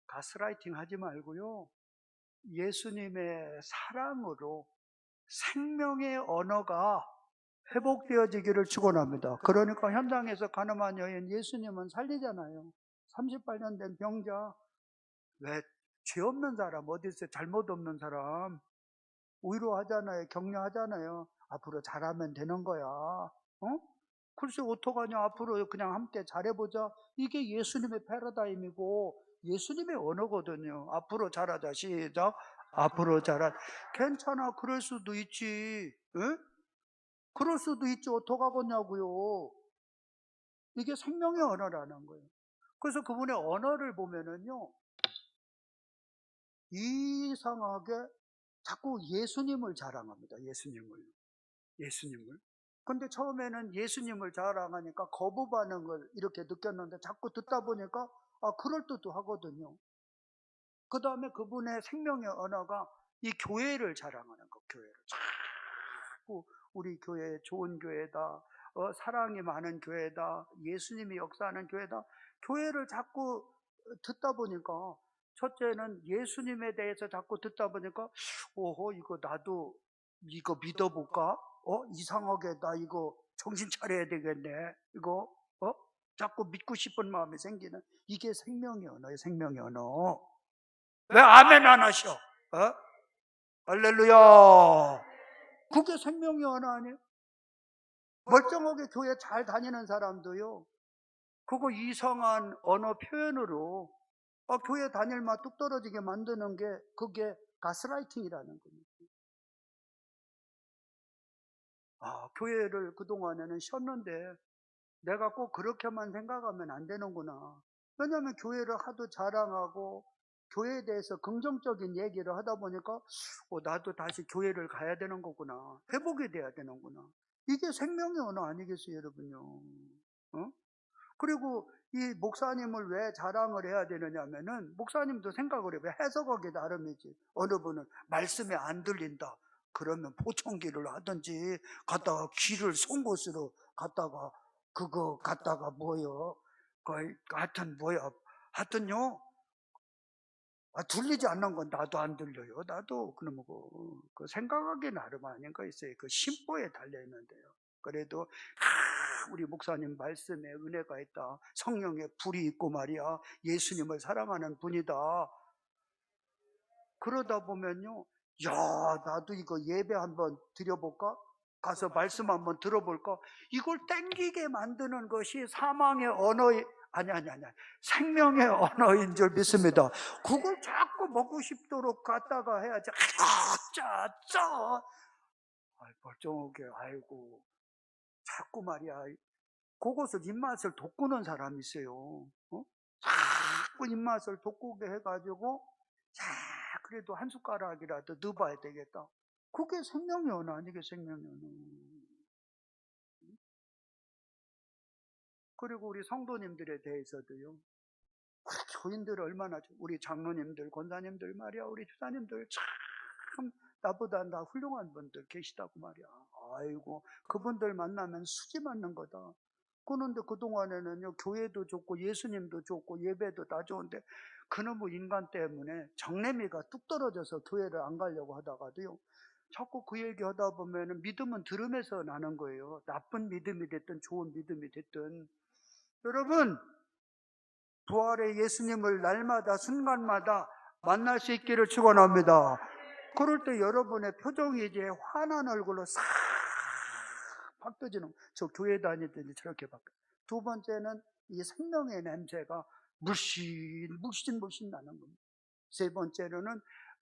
가스라이팅 하지 말고요. 예수님의 사랑으로 생명의 언어가 회복되어지기를 축원합니다. 그러니까 현장에서 가늠한 여인 예수님은 살리잖아요. 38년 된 병자. 왜 죄 없는 사람 어디 있어요? 잘못 없는 사람 위로하잖아요. 격려하잖아요. 앞으로 잘하면 되는 거야. 글쎄 어떡하냐. 앞으로 그냥 함께 잘해보자. 이게 예수님의 패러다임이고 예수님의 언어거든요. 앞으로 잘하자. 시작. 앞으로 잘하자. 괜찮아. 그럴 수도 있지. 응? 그럴 수도 있지. 어떡하겠냐고요. 이게 생명의 언어라는 거예요. 그래서 그분의 언어를 보면은요, 이상하게 자꾸 예수님을 자랑합니다. 예수님을. 근데 처음에는 예수님을 자랑하니까 거부 반응을 이렇게 느꼈는데 자꾸 듣다 보니까 그럴듯도 하거든요. 그 다음에 그분의 생명의 언어가 이 교회를 자랑하는 거, 교회를. 자꾸 우리 교회 좋은 교회다, 사랑이 많은 교회다, 예수님이 역사하는 교회다. 교회를 자꾸 듣다 보니까 첫째는 예수님에 대해서 자꾸 듣다 보니까 오호 이거 나도 이거 믿어볼까? 이상하게 나 이거 정신 차려야 되겠네. 이거 자꾸 믿고 싶은 마음이 생기는 이게 생명의 언어예요. 생명의 언어. 왜 아멘 안 하셔? 할렐루야. 그게 생명의 언어 아니에요? 멀쩡하게 교회 잘 다니는 사람도요, 그거 이상한 언어 표현으로 교회 다닐 맛 뚝 떨어지게 만드는 게 그게 가스라이팅이라는 겁니다. 교회를 그동안에는 쉬었는데 내가 꼭 그렇게만 생각하면 안 되는구나. 왜냐하면 교회를 하도 자랑하고 교회에 대해서 긍정적인 얘기를 하다 보니까 나도 다시 교회를 가야 되는 거구나. 회복이 돼야 되는구나. 이게 생명의 언어 아니겠어요, 여러분요? 그리고 이 목사님을 왜 자랑을 해야 되느냐면은 목사님도 생각을 해요. 해석하기 나름이지. 어느 분은 말씀이 안 들린다. 그러면 보청기를 하든지 갖다가 귀를 송곳으로 갖다가 그거 갖다가 뭐요? 하여튼 뭐야? 하여튼요. 들리지 않는 건 나도 안 들려요. 나도 그놈 그 생각하기 나름 아닌가 있어요. 그 심보에 달려 있는데요. 그래도 우리 목사님 말씀에 은혜가 있다. 성령의 불이 있고 말이야. 예수님을 사랑하는 분이다. 그러다 보면요. 야, 나도 이거 예배 한번 드려볼까? 가서 말씀 한번 들어볼까? 이걸 땡기게 만드는 것이 사망의 언어의 아니 생명의 언어인 줄 믿습니다. 그걸 자꾸 먹고 싶도록 갖다가 해야지. 짜짜. 멀쩡하게 아이고 자꾸 말이야. 그것을 입맛을 돋구는 사람이 있어요. 자꾸 입맛을 돋구게 해가지고 그래도 한 숟가락이라도 넣어봐야 되겠다. 그게 생명의 언어 아니게 생명의 언어. 그리고 우리 성도님들에 대해서도요. 우리 교인들 얼마나 우리 장로님들, 권사님들 말이야. 우리 주사님들 참 나보다 나 훌륭한 분들 계시다고 말이야. 아이고 그분들 만나면 수지 맞는 거다. 그런데 그동안에는요, 교회도 좋고 예수님도 좋고 예배도 다 좋은데 그놈의 인간 때문에 정내미가 뚝 떨어져서 교회를 안 가려고 하다가도요, 자꾸 그 얘기 하다 보면은 믿음은 들음에서 나는 거예요. 나쁜 믿음이 됐든 좋은 믿음이 됐든. 여러분, 부활의 예수님을 날마다 순간마다 만날 수 있기를 축원합니다. 그럴 때 여러분의 표정이 이제 환한 얼굴로 싹 바뀌어지는, 저 교회 다닐 때 저렇게 바뀌어요. 두 번째는 이 생명의 냄새가 물씬 나는 겁니다. 세 번째로는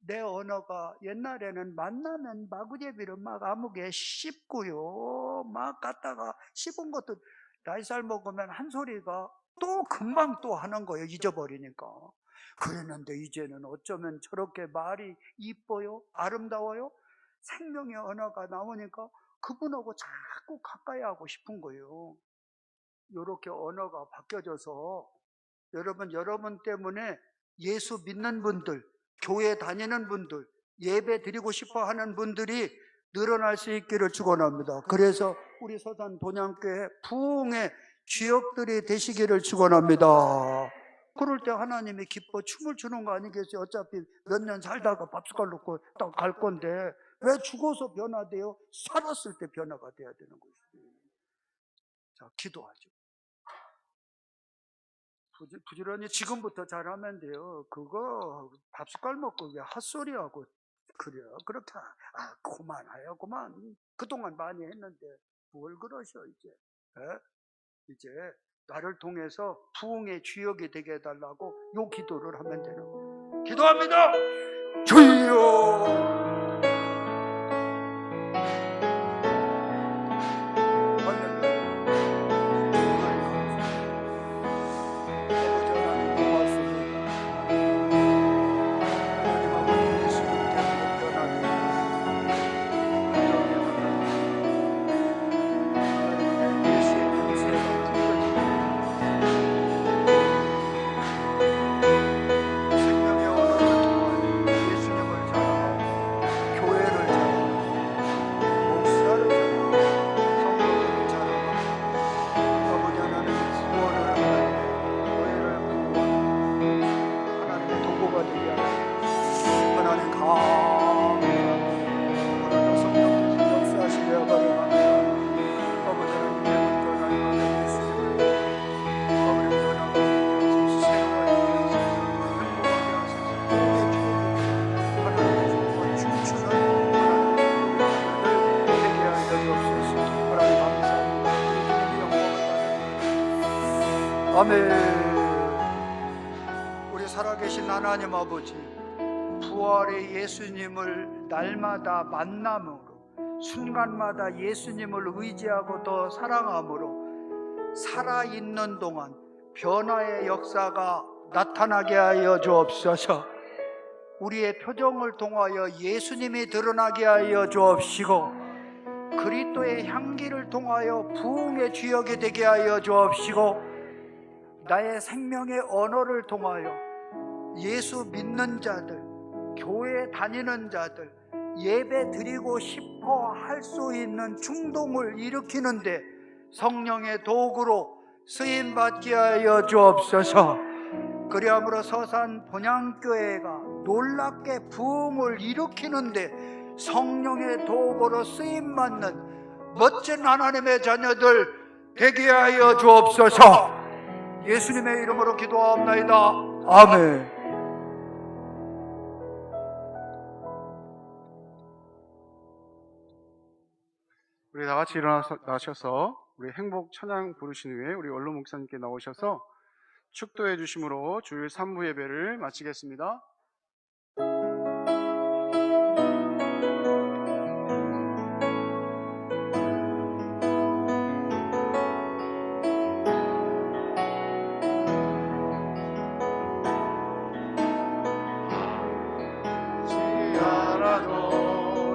내 언어가 옛날에는 만나면 마구제비를 막 아무개 씹고요. 막 갖다가 씹은 것도 나이 살 먹으면 한 소리가 또 금방 또 하는 거예요. 잊어버리니까. 그랬는데 이제는 어쩌면 저렇게 말이 이뻐요? 아름다워요? 생명의 언어가 나오니까 그분하고 자꾸 가까이 하고 싶은 거예요. 이렇게 언어가 바뀌어져서 여러분 때문에 예수 믿는 분들, 교회 다니는 분들, 예배 드리고 싶어 하는 분들이 늘어날 수 있기를 축원합니다. 그래서 우리 서산 본향교회 부흥의 주역들이 되시기를 축원합니다. 그럴 때 하나님이 기뻐 춤을 추는 거 아니겠어요? 어차피 몇 년 살다가 밥숟갈 놓고 딱 갈 건데 왜 죽어서 변화돼요? 살았을 때 변화가 돼야 되는 것이죠. 자, 기도하죠. 부지런히 지금부터 잘하면 돼요. 그거 밥숟갈 먹고 왜 헛소리하고 그래요. 그렇게 그만해요. 그만. 그동안 많이 했는데 뭘 그러셔 이제. 에? 이제 나를 통해서 부흥의 주역이 되게 해달라고 요 기도를 하면 되는 거예요. 기도합니다. 주여. 아멘. 우리 살아계신 하나님 아버지, 부활의 예수님을 날마다 만남으로, 순간마다 예수님을 의지하고 더 사랑함으로 살아있는 동안 변화의 역사가 나타나게 하여 주옵소서. 우리의 표정을 통하여 예수님이 드러나게 하여 주옵시고, 그리스도의 향기를 통하여 부흥의 주역이 되게 하여 주옵시고, 나의 생명의 언어를 통하여 예수 믿는 자들, 교회 다니는 자들, 예배 드리고 싶어 할 수 있는 충동을 일으키는데 성령의 도구로 쓰임받게 하여 주옵소서. 그리함으로 서산 본향교회가 놀랍게 부흥을 일으키는데 성령의 도구로 쓰임받는 멋진 하나님의 자녀들 되게 하여 주옵소서. 예수님의 이름으로 기도하옵나이다. 아멘. 우리 다 같이 일어나셔서 우리 행복 찬양 부르신 후에 우리 원로 목사님께 나오셔서 축도해 주심으로 주일 3부 예배를 마치겠습니다.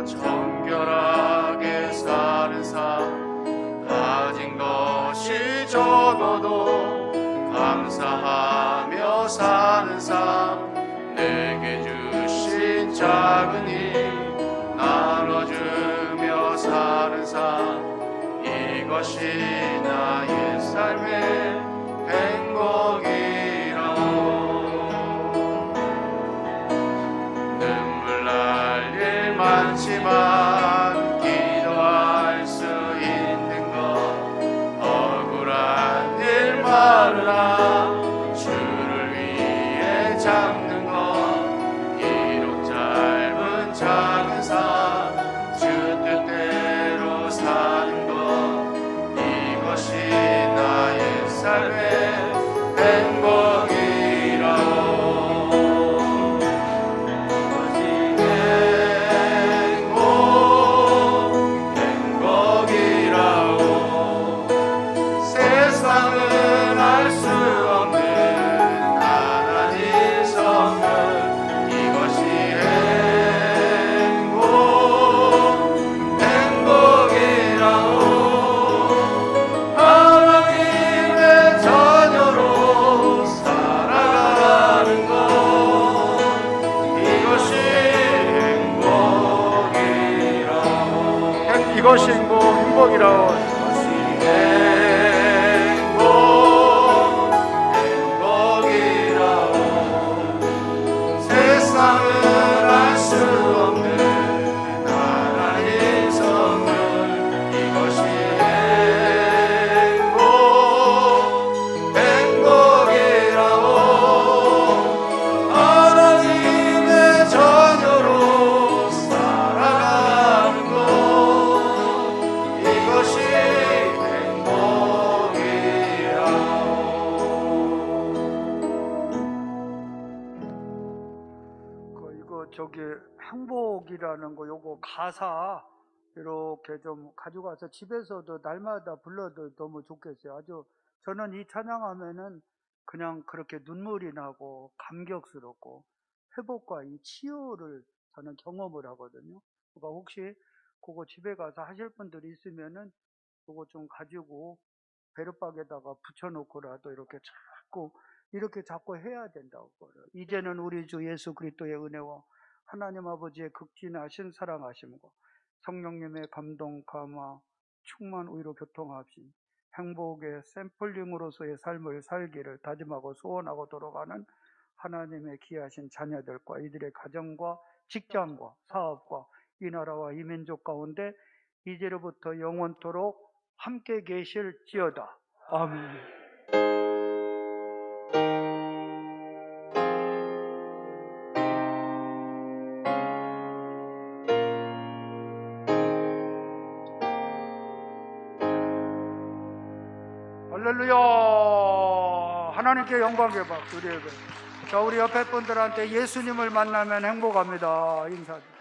정결하게 사는 삶, 가진 것이 적어도 감사하며 사는 삶, 내게 주신 작은 힘 나눠주며 사는 삶, 이것이 나의 삶의 행복이라오. 눈물 날 일 많지만 기도할 수 있는 것, 억울한 일 많으나 주를 위해 잡는 것, 이룩 짧은 작은 삶, 주 뜻대로 사는 것, 이것이 나의 삶의 행복이라오 이것이 행복이라오 세상은 알 수 없는 하나님 선물 이것이 행복이라오 하나님의 자녀로 살아가는 것 이것이 행복이라오 저기 행복이라는 거 요거 가사 이렇게 좀 가져가서 집에서도 날마다 불러도 너무 좋겠어요. 아주 저는 이 찬양하면은 그냥 그렇게 눈물이 나고 감격스럽고 회복과 이 치유를 저는 경험을 하거든요. 그러니까 혹시 그거 집에 가서 하실 분들이 있으면은 그거 좀 가지고 베르박에다가 붙여놓고라도 이렇게 자꾸 해야 된다고 그래요. 이제는 우리 주 예수 그리스도의 은혜와 하나님 아버지의 극진하신 사랑하심과 성령님의 감동, 감화, 충만 의로 교통하심, 행복의 샘플링으로서의 삶을 살기를 다짐하고 소원하고 돌아가는 하나님의 귀하신 자녀들과 이들의 가정과 직장과 사업과 이 나라와 이 민족 가운데 이제로부터 영원토록 함께 계실지어다. 아멘. 할렐루야. 하나님께 영광의 박수 드려요. 자, 우리 옆에 분들한테 예수님을 만나면 행복합니다. 인사드립니다.